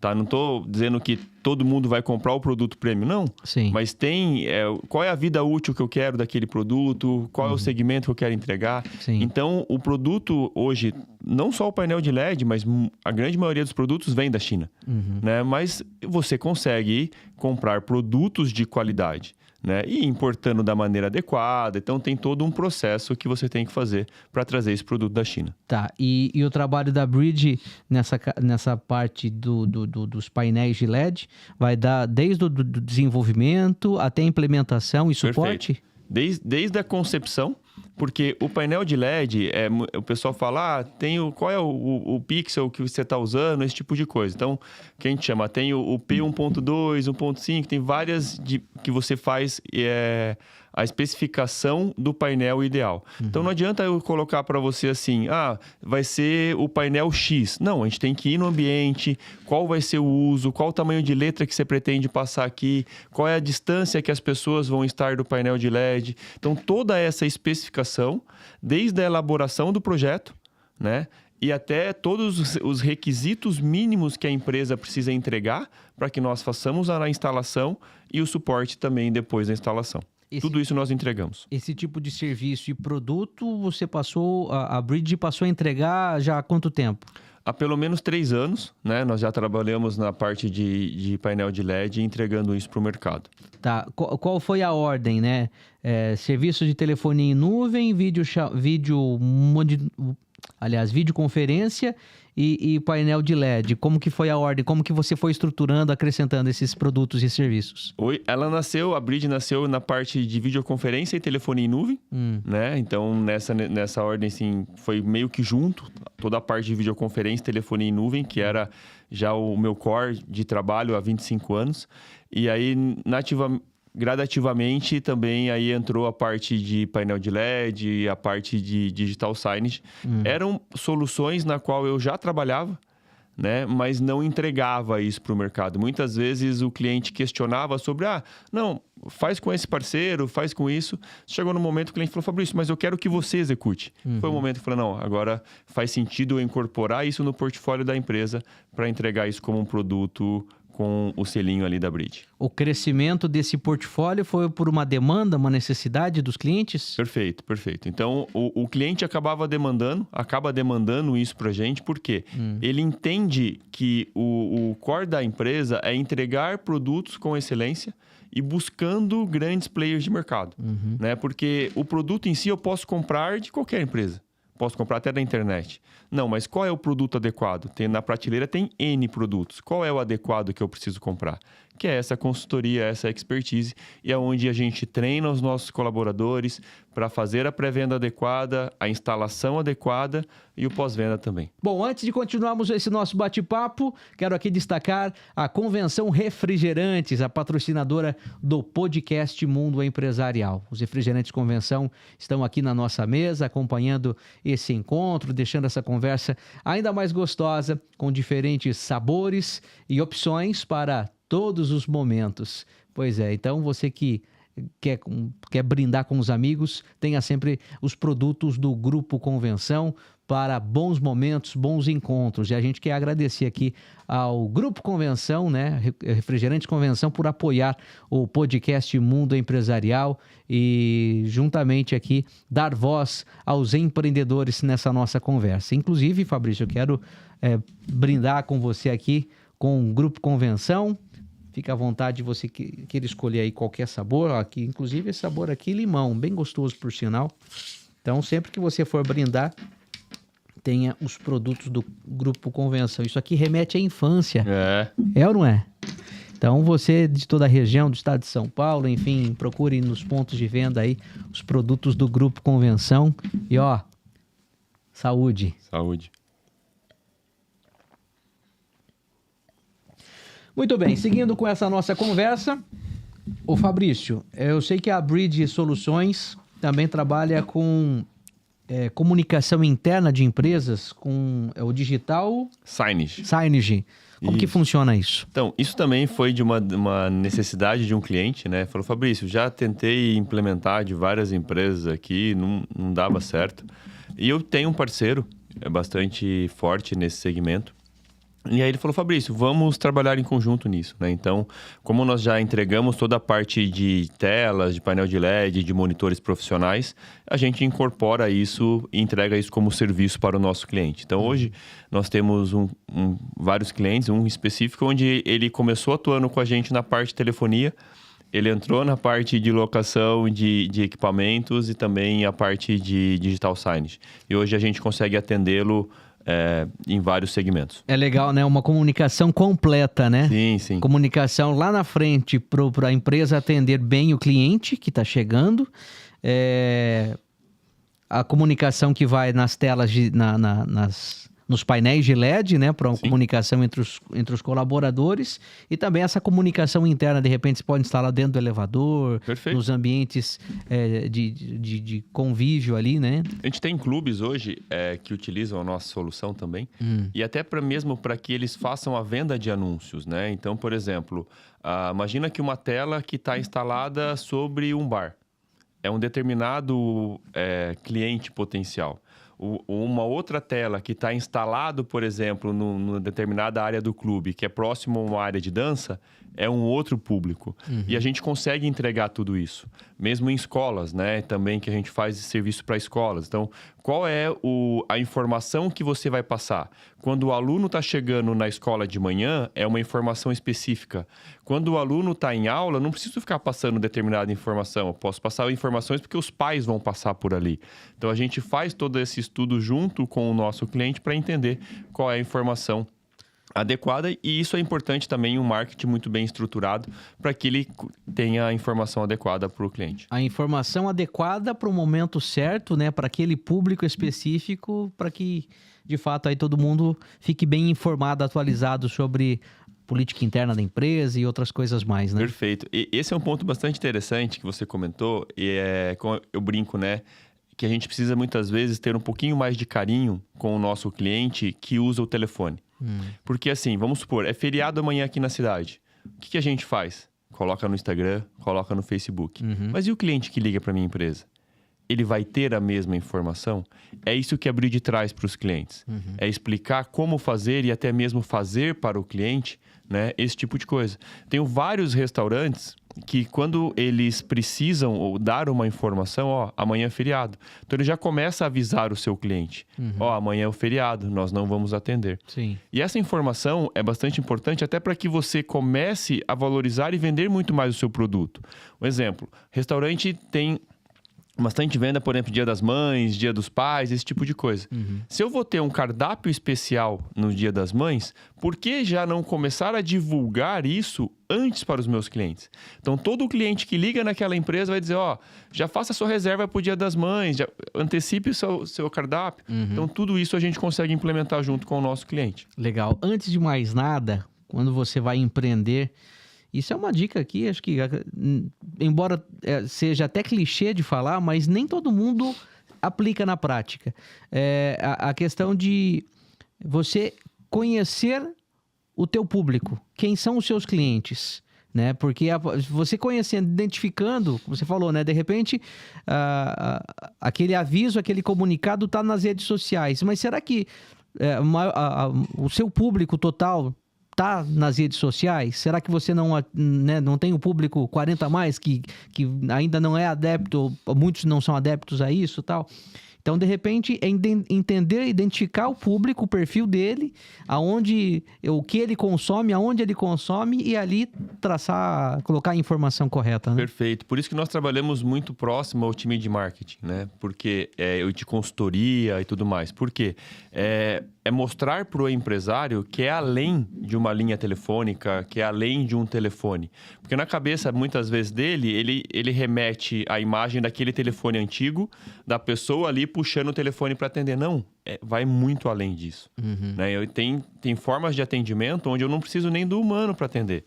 Tá? Não estou dizendo que todo mundo vai comprar o produto premium, não. Sim. Mas tem qual é a vida útil que eu quero daquele produto, qual é o segmento que eu quero entregar. Sim. Então, o produto hoje, não só o painel de LED, mas a grande maioria dos produtos vem da China. Né? Mas você consegue comprar produtos de qualidade. Né? E importando da maneira adequada. Então, tem todo um processo que você tem que fazer para trazer esse produto da China. Tá, e o trabalho da Bridge nessa parte dos painéis de LED vai dar desde o do desenvolvimento até a implementação e suporte? Perfeito. Desde a concepção, porque o painel de LED, o pessoal fala, qual é o pixel que você está usando, esse tipo de coisa. Então, que a gente chama, tem o P1.2, 1.5, tem várias que você faz a especificação do painel ideal. Então, não adianta eu colocar para você assim, vai ser o painel X. Não, a gente tem que ir no ambiente, qual vai ser o uso, qual o tamanho de letra que você pretende passar aqui, qual é a distância que as pessoas vão estar do painel de LED. Então, toda essa especificação, desde a elaboração do projeto, né? E até todos os requisitos mínimos que a empresa precisa entregar para que nós façamos a instalação e o suporte também depois da instalação. Tudo isso nós entregamos. Esse tipo de serviço e produto, a Bridge passou a entregar já há quanto tempo? Há pelo menos 3 anos, né? Nós já trabalhamos na parte de painel de LED entregando isso para o mercado. Qual foi a ordem, né? Serviço de telefonia em nuvem, videoconferência e painel de LED. Como que foi a ordem? Como que você foi estruturando, acrescentando esses produtos e serviços? A Bridge nasceu na parte de videoconferência e telefonia em nuvem, né? Então, nessa ordem, sim, foi meio que junto, toda a parte de videoconferência e telefonia em nuvem, que era já o meu core de trabalho há 25 anos. E aí, gradativamente também aí entrou a parte de painel de LED, a parte de digital signage. Eram soluções na qual eu já trabalhava, né? Mas não entregava isso para o mercado. Muitas vezes o cliente questionava sobre, não, faz com esse parceiro, faz com isso. Chegou no momento que o cliente falou, Fabrício, mas eu quero que você execute. Foi o momento que eu falei, não, agora faz sentido eu incorporar isso no portfólio da empresa para entregar isso como um produto com o selinho ali da Bridge. O crescimento desse portfólio foi por uma demanda, uma necessidade dos clientes? Perfeito, perfeito. Então, o cliente acaba demandando isso para a gente, porque ele entende que o core da empresa é entregar produtos com excelência e buscando grandes players de mercado. Né? Porque o produto em si eu posso comprar de qualquer empresa. Posso comprar até da internet. Não, mas qual é o produto adequado? Na prateleira tem N produtos. Qual é o adequado que eu preciso comprar? Que é essa consultoria, essa expertise, e é onde a gente treina os nossos colaboradores para fazer a pré-venda adequada, a instalação adequada e o pós-venda também. Bom, antes de continuarmos esse nosso bate-papo, quero aqui destacar a Convenção Refrigerantes, a patrocinadora do podcast Mundo Empresarial. Os Refrigerantes Convenção estão aqui na nossa mesa, acompanhando esse encontro, deixando essa conversa ainda mais gostosa, com diferentes sabores e opções para todos os momentos. Pois é, então você que quer brindar com os amigos, tenha sempre os produtos do Grupo Convenção para bons momentos, bons encontros. E a gente quer agradecer aqui ao Grupo Convenção, né, Refrigerantes Convenção, por apoiar o podcast Mundo Empresarial e juntamente aqui dar voz aos empreendedores nessa nossa conversa. Inclusive, Fabrício, eu quero brindar com você aqui com o Grupo Convenção. Fica à vontade, você queira escolher aí qualquer sabor. Aqui, inclusive esse sabor aqui, limão, bem gostoso por sinal. Então, sempre que você for brindar, tenha os produtos do Grupo Convenção. Isso aqui remete à infância. É ou não é? Então, você de toda a região do estado de São Paulo, enfim, procure nos pontos de venda aí os produtos do Grupo Convenção. E saúde. Saúde. Muito bem, seguindo com essa nossa conversa, ô Fabrício, eu sei que a Bridge Soluções também trabalha com comunicação interna de empresas, com o digital... Signage. Como que funciona isso? Então, isso também foi de uma necessidade de um cliente, né? Falou, Fabrício, já tentei implementar de várias empresas aqui, não dava certo. E eu tenho um parceiro, bastante forte nesse segmento. E aí ele falou, Fabrício, vamos trabalhar em conjunto nisso, né? Então, como nós já entregamos toda a parte de telas, de painel de LED, de monitores profissionais, a gente incorpora isso e entrega isso como serviço para o nosso cliente. Então, hoje, nós temos vários clientes, um específico, onde ele começou atuando com a gente na parte de telefonia, ele entrou na parte de locação de equipamentos e também a parte de digital signage. E hoje a gente consegue atendê-lo em vários segmentos. É legal, né? Uma comunicação completa, né? Sim. Comunicação lá na frente para a empresa atender bem o cliente que está chegando. A comunicação que vai nas telas, nos painéis de LED, né? Para uma comunicação entre os colaboradores. E também essa comunicação interna, de repente, você pode instalar dentro do elevador. Perfeito. Nos ambientes de convívio ali, né? A gente tem clubes hoje que utilizam a nossa solução também. E até mesmo para que eles façam a venda de anúncios, né? Então, por exemplo, imagina que uma tela que está instalada sobre um bar. É um determinado cliente potencial. Uma outra tela que está instalado, por exemplo, numa determinada área do clube, que é próximo a uma área de dança, é um outro público. E a gente consegue entregar tudo isso. Mesmo em escolas, né? Também que a gente faz serviço para escolas. Então, qual é a informação que você vai passar? Quando o aluno está chegando na escola de manhã, é uma informação específica. Quando o aluno está em aula, não preciso ficar passando determinada informação. Eu posso passar informações porque os pais vão passar por ali. Então, a gente faz todo esse estudo junto com o nosso cliente para entender qual é a informação adequada, e isso é importante também, um marketing muito bem estruturado para que ele tenha a informação adequada para o cliente. A informação adequada para o momento certo, né? Para aquele público específico, para que, de fato, aí todo mundo fique bem informado, atualizado sobre política interna da empresa e outras coisas mais, né? Perfeito. E esse é um ponto bastante interessante que você comentou, e como eu brinco, né? Que a gente precisa muitas vezes ter um pouquinho mais de carinho com o nosso cliente que usa o telefone. Porque assim, vamos supor, é feriado amanhã aqui na cidade. O que a gente faz? Coloca no Instagram, coloca no Facebook. Mas e o cliente que liga para minha empresa? Ele vai ter a mesma informação? É isso que a Bridge traz para os clientes. É explicar como fazer e até mesmo fazer para o cliente, né, esse tipo de coisa. Tenho vários restaurantes que quando eles precisam ou dar uma informação, amanhã é feriado. Então, ele já começa a avisar o seu cliente. Amanhã é o feriado, nós não vamos atender. Sim. E essa informação é bastante importante até para que você comece a valorizar e vender muito mais o seu produto. Um exemplo, restaurante tem bastante venda, por exemplo, Dia das Mães, Dia dos Pais, esse tipo de coisa. Se eu vou ter um cardápio especial no Dia das Mães, por que já não começar a divulgar isso antes para os meus clientes? Então, todo cliente que liga naquela empresa vai dizer, já faça a sua reserva para o Dia das Mães, já antecipe o seu cardápio. Então, tudo isso a gente consegue implementar junto com o nosso cliente. Legal. Antes de mais nada, quando você vai empreender, isso é uma dica aqui, acho que, embora seja até clichê de falar, mas nem todo mundo aplica na prática. A questão de você conhecer o teu público, quem são os seus clientes, né? Porque você conhecendo, identificando, você falou, né? De repente, aquele aviso, aquele comunicado está nas redes sociais, mas será que o seu público total tá nas redes sociais? Será que você não tem o público 40 a mais que ainda não é adepto, ou muitos não são adeptos a isso e tal? Então, de repente, é entender, identificar o público, o perfil dele, o que ele consome, aonde ele consome e ali colocar a informação correta, né? Perfeito. Por isso que nós trabalhamos muito próximo ao time de marketing, né? Porque de consultoria e tudo mais. Por quê? é mostrar para o empresário que é além de uma linha telefônica, que é além de um telefone. Porque na cabeça, muitas vezes, dele, ele remete à imagem daquele telefone antigo, da pessoa ali puxando o telefone para atender. Não, vai muito além disso. Né? Tem formas de atendimento onde eu não preciso nem do humano para atender.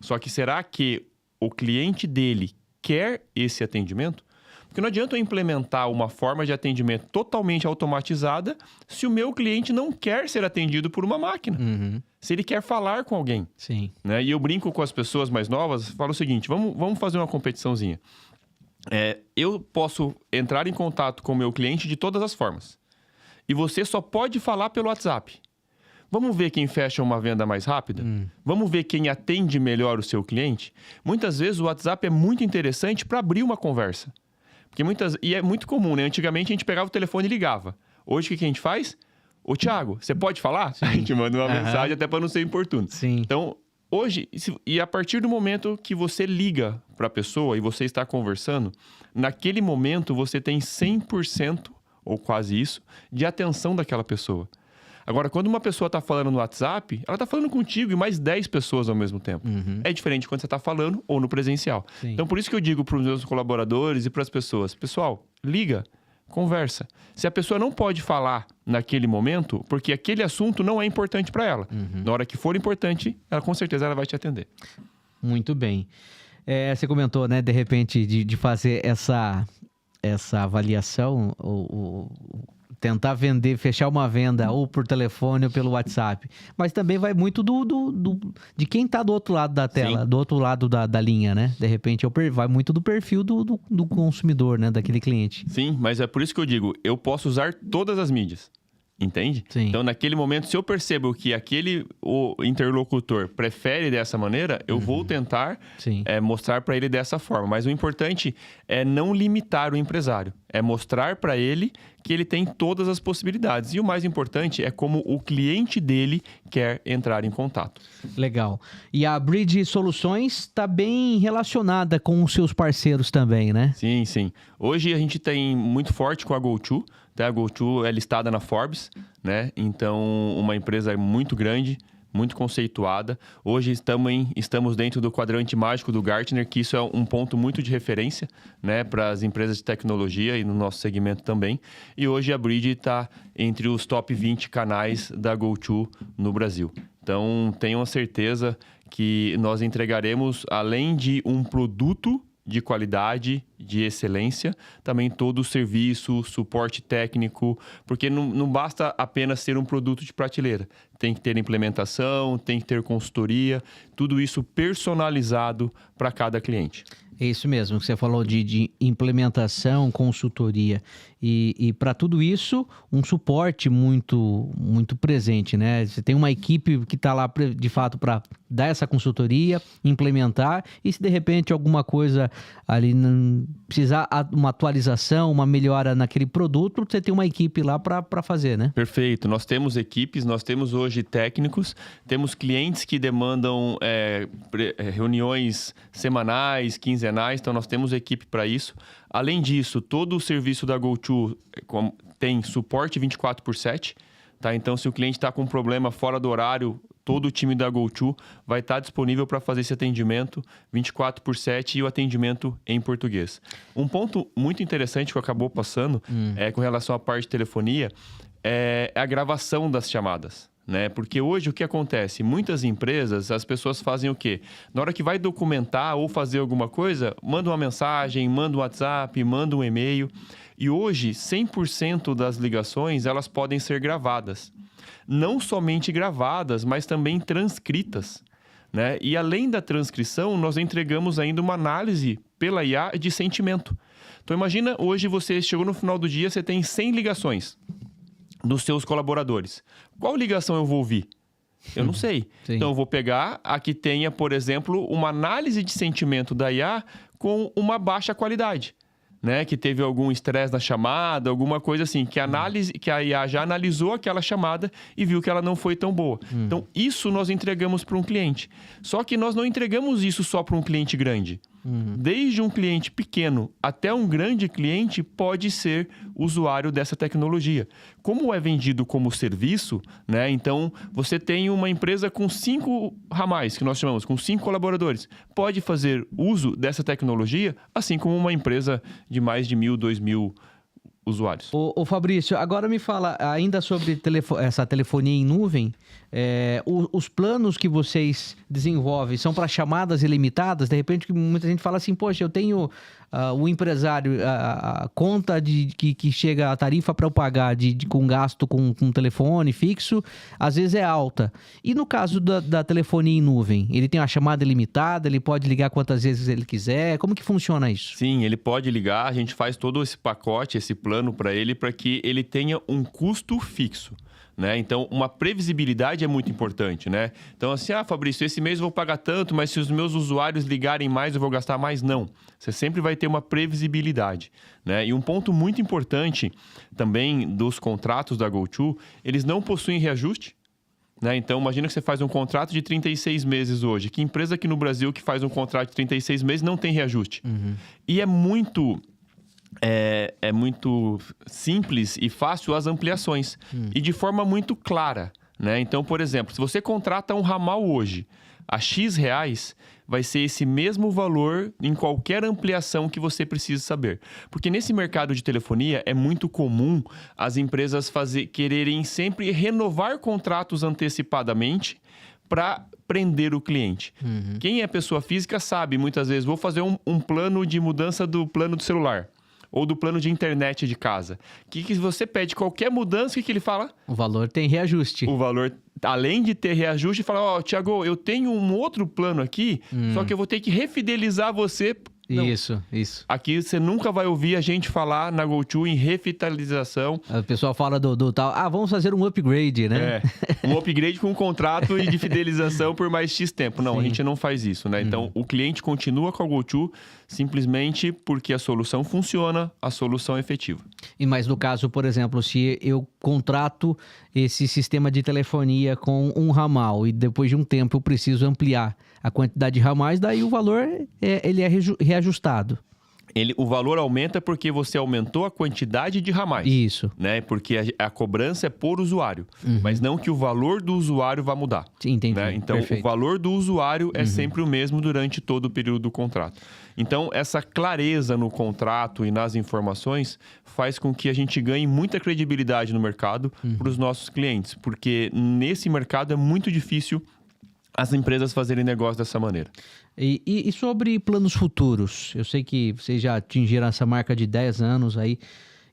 Só que será que o cliente dele quer esse atendimento? Porque não adianta eu implementar uma forma de atendimento totalmente automatizada se o meu cliente não quer ser atendido por uma máquina. Se ele quer falar com alguém. Sim. Né? E eu brinco com as pessoas mais novas, falo o seguinte, vamos fazer uma competiçãozinha. Eu posso entrar em contato com o meu cliente de todas as formas. E você só pode falar pelo WhatsApp. Vamos ver quem fecha uma venda mais rápida? Vamos ver quem atende melhor o seu cliente? Muitas vezes o WhatsApp é muito interessante para abrir uma conversa. E é muito comum, né? Antigamente a gente pegava o telefone e ligava. Hoje o que a gente faz? Ô, Thiago, você pode falar? Sim. A gente manda uma mensagem até para não ser importuno. Sim. Então, hoje, e a partir do momento que você liga para a pessoa e você está conversando, naquele momento você tem 100% ou quase isso de atenção daquela pessoa. Agora, quando uma pessoa está falando no WhatsApp, ela está falando contigo e mais 10 pessoas ao mesmo tempo. É diferente quando você está falando ou no presencial. Sim. Então, por isso que eu digo para os meus colaboradores e para as pessoas, pessoal, liga, conversa. Se a pessoa não pode falar naquele momento, porque aquele assunto não é importante para ela. Na hora que for importante, ela com certeza ela vai te atender. Muito bem. Você comentou, né, de repente, de fazer essa avaliação, tentar vender, fechar uma venda ou por telefone ou pelo WhatsApp. Mas também vai muito de quem está do outro lado da tela, Sim. do outro lado da linha, né? De repente, vai muito do perfil do consumidor, né? Daquele cliente. Sim, mas é por isso que eu digo, eu posso usar todas as mídias. Entende? Sim. Então, naquele momento, se eu percebo que o interlocutor prefere dessa maneira, eu vou tentar mostrar para ele dessa forma. Mas o importante é não limitar o empresário. É mostrar para ele que ele tem todas as possibilidades. E o mais importante é como o cliente dele quer entrar em contato. Legal. E a Bridge Soluções está bem relacionada com os seus parceiros também, né? Sim, sim. Hoje a gente tem muito forte com a GoTo. A GoTo é listada na Forbes, né? Então, uma empresa muito grande, muito conceituada. Hoje estamos dentro do quadrante mágico do Gartner, que isso é um ponto muito de referência, né, para as empresas de tecnologia e no nosso segmento também. E hoje a Bridge está entre os top 20 canais da GoTo no Brasil. Então, tenham a certeza que nós entregaremos, além de um produto de qualidade, de excelência, também todo o serviço, suporte técnico, porque não basta apenas ser um produto de prateleira. Tem que ter implementação, tem que ter consultoria, tudo isso personalizado para cada cliente. É isso mesmo, que você falou de implementação, consultoria. E para tudo isso, um suporte muito, muito presente, né? Você tem uma equipe que está lá, de fato, para dar essa consultoria, implementar. E se, de repente, alguma coisa ali precisar uma atualização, uma melhora naquele produto, você tem uma equipe lá para fazer, né? Perfeito. Nós temos equipes, nós temos hoje técnicos, temos clientes que demandam reuniões semanais, quinzenais, então nós temos equipe para isso. Além disso, todo o serviço da GoTo tem suporte 24/7, tá? Então, se o cliente está com um problema fora do horário, todo o time da GoTo vai estar disponível para fazer esse atendimento 24/7 e o atendimento em português. Um ponto muito interessante que acabou passando com relação à parte de telefonia é a gravação das chamadas. Né? Porque hoje o que acontece? Muitas empresas, as pessoas fazem o quê? Na hora que vai documentar ou fazer alguma coisa, manda uma mensagem, manda um WhatsApp, manda um e-mail. E hoje, 100% das ligações, elas podem ser gravadas. Não somente gravadas, mas também transcritas. Né? E além da transcrição, nós entregamos ainda uma análise pela IA de sentimento. Então imagina, hoje você chegou no final do dia, você tem 100 ligações dos seus colaboradores. Qual ligação eu vou ouvir? Eu não sei. Sim. Então, eu vou pegar a que tenha, por exemplo, uma análise de sentimento da IA com uma baixa qualidade. Né? Que teve algum estresse na chamada, alguma coisa assim, que a IA já analisou aquela chamada e viu que ela não foi tão boa. Então, isso nós entregamos para um cliente. Só que nós não entregamos isso só para um cliente grande. Desde um cliente pequeno até um grande cliente pode ser usuário dessa tecnologia. Como é vendido como serviço, né? Então, você tem uma empresa com 5 ramais, que nós chamamos, com 5 colaboradores. Pode fazer uso dessa tecnologia, assim como uma empresa de mais de 1.000, 2.000 usuários. Ô Fabrício, agora me fala ainda sobre essa telefonia em nuvem. Os planos que vocês desenvolvem são para chamadas ilimitadas? De repente, muita gente fala assim, poxa, eu tenho o empresário, a conta que chega a tarifa para eu pagar com gasto com telefone fixo, às vezes é alta. E no caso da telefonia em nuvem, ele tem uma chamada ilimitada, ele pode ligar quantas vezes ele quiser? Como que funciona isso? Sim, ele pode ligar, a gente faz todo esse pacote, esse plano para que ele tenha um custo fixo. Né? Então, uma previsibilidade é muito importante, né? Então, assim, Fabrício, esse mês eu vou pagar tanto, mas se os meus usuários ligarem mais, eu vou gastar mais? Não. Você sempre vai ter uma previsibilidade, né? E um ponto muito importante também dos contratos da GoTo, eles não possuem reajuste, né? Então, imagina que você faz um contrato de 36 meses hoje. Que empresa aqui no Brasil que faz um contrato de 36 meses não tem reajuste? E é muito simples e fácil as ampliações. E de forma muito clara, né? Então, por exemplo, se você contrata um ramal hoje a X reais, vai ser esse mesmo valor em qualquer ampliação que você precisa saber. Porque nesse mercado de telefonia é muito comum as empresas quererem sempre renovar contratos antecipadamente para prender o cliente. Quem é pessoa física sabe, muitas vezes, vou fazer um plano de mudança do plano do celular ou do plano de internet de casa. Que você pede qualquer mudança, o que ele fala? O valor tem reajuste. O valor, além de ter reajuste, fala, Thiago, eu tenho um outro plano aqui, só que eu vou ter que refidelizar você. Não. Isso. Aqui você nunca vai ouvir a gente falar na GoTo em revitalização. O pessoal fala do tal, vamos fazer um upgrade, né? Um upgrade com um contrato e de fidelização por mais X tempo. Não, Sim. A gente não faz isso, né? Então, o cliente continua com a GoTo simplesmente porque a solução funciona, a solução é efetiva. Mas no caso, por exemplo, se eu contrato esse sistema de telefonia com um ramal e depois de um tempo eu preciso ampliar a quantidade de ramais, daí o valor ele é reajustado. O valor aumenta porque você aumentou a quantidade de ramais. Isso. Né? Porque a cobrança é por usuário, mas não que o valor do usuário vá mudar. Entendi. Né? Então, Perfeito. o valor do usuário é sempre o mesmo durante todo o período do contrato. Então, essa clareza no contrato e nas informações faz com que a gente ganhe muita credibilidade no mercado para os nossos clientes, porque nesse mercado é muito difícil as empresas fazerem negócio dessa maneira. E sobre planos futuros? Eu sei que vocês já atingiram essa marca de 10 anos aí.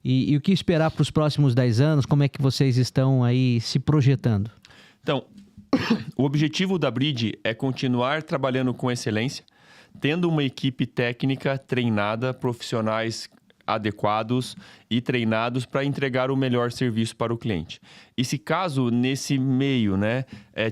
E o que esperar para os próximos 10 anos? Como é que vocês estão aí se projetando? Então, o objetivo da Bridge é continuar trabalhando com excelência, tendo uma equipe técnica treinada, profissionais adequados e treinados para entregar o melhor serviço para o cliente. E se caso nesse meio,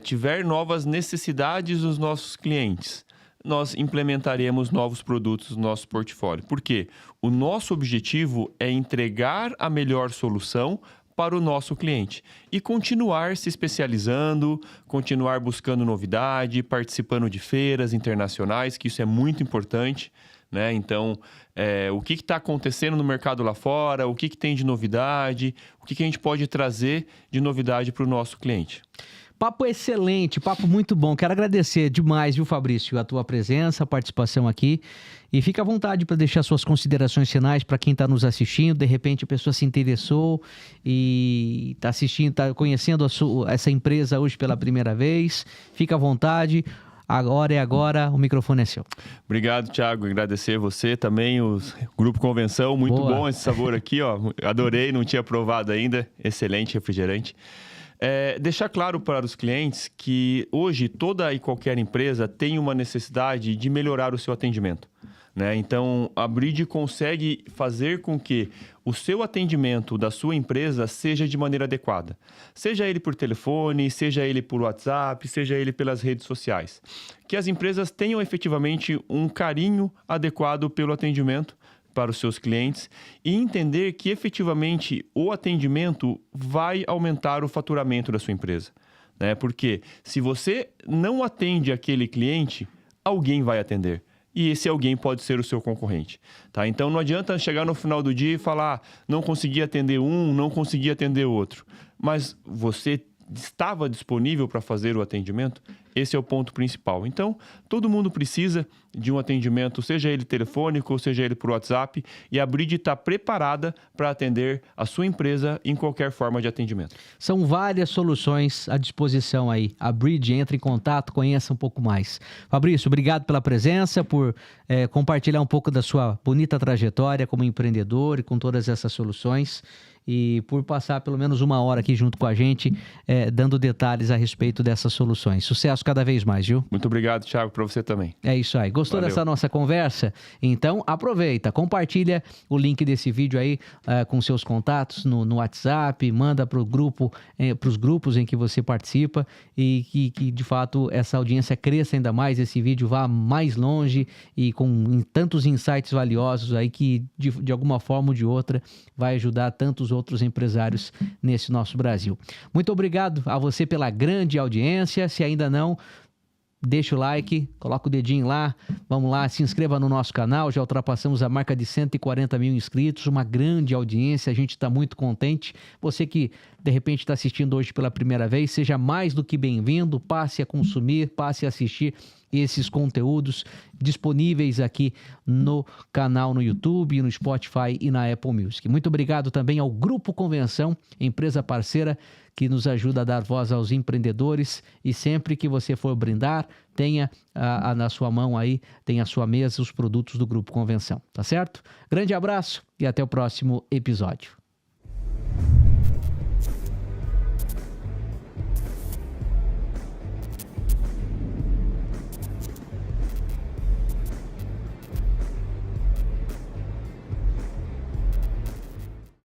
tiver novas necessidades dos nossos clientes, nós implementaremos novos produtos no nosso portfólio. Por quê? O nosso objetivo é entregar a melhor solução para o nosso cliente e continuar se especializando, continuar buscando novidade, participando de feiras internacionais, que isso é muito importante. Né? Então, o que está acontecendo no mercado lá fora, o que tem de novidade, o que a gente pode trazer de novidade para o nosso cliente. Papo excelente, papo muito bom. Quero agradecer demais, viu, Fabrício, a tua presença, a participação aqui. E fica à vontade para deixar suas considerações finais para quem está nos assistindo. De repente a pessoa se interessou e está assistindo, está conhecendo essa empresa hoje pela primeira vez. Fica à vontade. Agora, o microfone é seu. Obrigado, Thiago. Agradecer você também, o Grupo Convenção. Muito Boa. Bom esse sabor aqui, ó. Adorei, não tinha provado ainda. Excelente refrigerante. Deixar claro para os clientes que hoje toda e qualquer empresa tem uma necessidade de melhorar o seu atendimento. Né? Então, a Bridge consegue fazer com que o seu atendimento da sua empresa seja de maneira adequada. Seja ele por telefone, seja ele por WhatsApp, seja ele pelas redes sociais. Que as empresas tenham efetivamente um carinho adequado pelo atendimento para os seus clientes e entender que efetivamente o atendimento vai aumentar o faturamento da sua empresa. Né? Porque se você não atende aquele cliente, alguém vai atender. e esse alguém pode ser o seu concorrente. Tá? Então não adianta chegar no final do dia e falar, não consegui atender um, não consegui atender outro. Mas você estava disponível para fazer o atendimento? Esse é o ponto principal. Então, todo mundo precisa de um atendimento, seja ele telefônico, seja ele por WhatsApp, e a Bridge está preparada para atender a sua empresa em qualquer forma de atendimento. São várias soluções à disposição aí. A Bridge, entra em contato, conheça um pouco mais. Fabrício, obrigado pela presença, por compartilhar um pouco da sua bonita trajetória como empreendedor e com todas essas soluções. E por passar pelo menos uma hora aqui junto com a gente, dando detalhes a respeito dessas soluções. Sucesso cada vez mais, viu? Muito obrigado, Thiago, para você também. É isso aí. Gostou Valeu. dessa nossa conversa? Então aproveita, compartilha o link desse vídeo aí com seus contatos no WhatsApp, manda para os grupos em que você participa e que de fato essa audiência cresça ainda mais, esse vídeo vá mais longe e com tantos insights valiosos aí que de alguma forma ou de outra vai ajudar tantos outros empresários nesse nosso Brasil. Muito obrigado a você pela grande audiência. Se ainda não, deixa o like, coloca o dedinho lá, vamos lá, se inscreva no nosso canal, já ultrapassamos a marca de 140 mil inscritos, uma grande audiência, a gente está muito contente. Você que de repente está assistindo hoje pela primeira vez, seja mais do que bem-vindo, passe a consumir, passe a assistir esses conteúdos disponíveis aqui no canal no YouTube, no Spotify e na Apple Music. Muito obrigado também ao Grupo Convenção, empresa parceira que nos ajuda a dar voz aos empreendedores, e sempre que você for brindar, tenha na sua mão aí, tenha à sua mesa os produtos do Grupo Convenção, tá certo? Grande abraço e até o próximo episódio.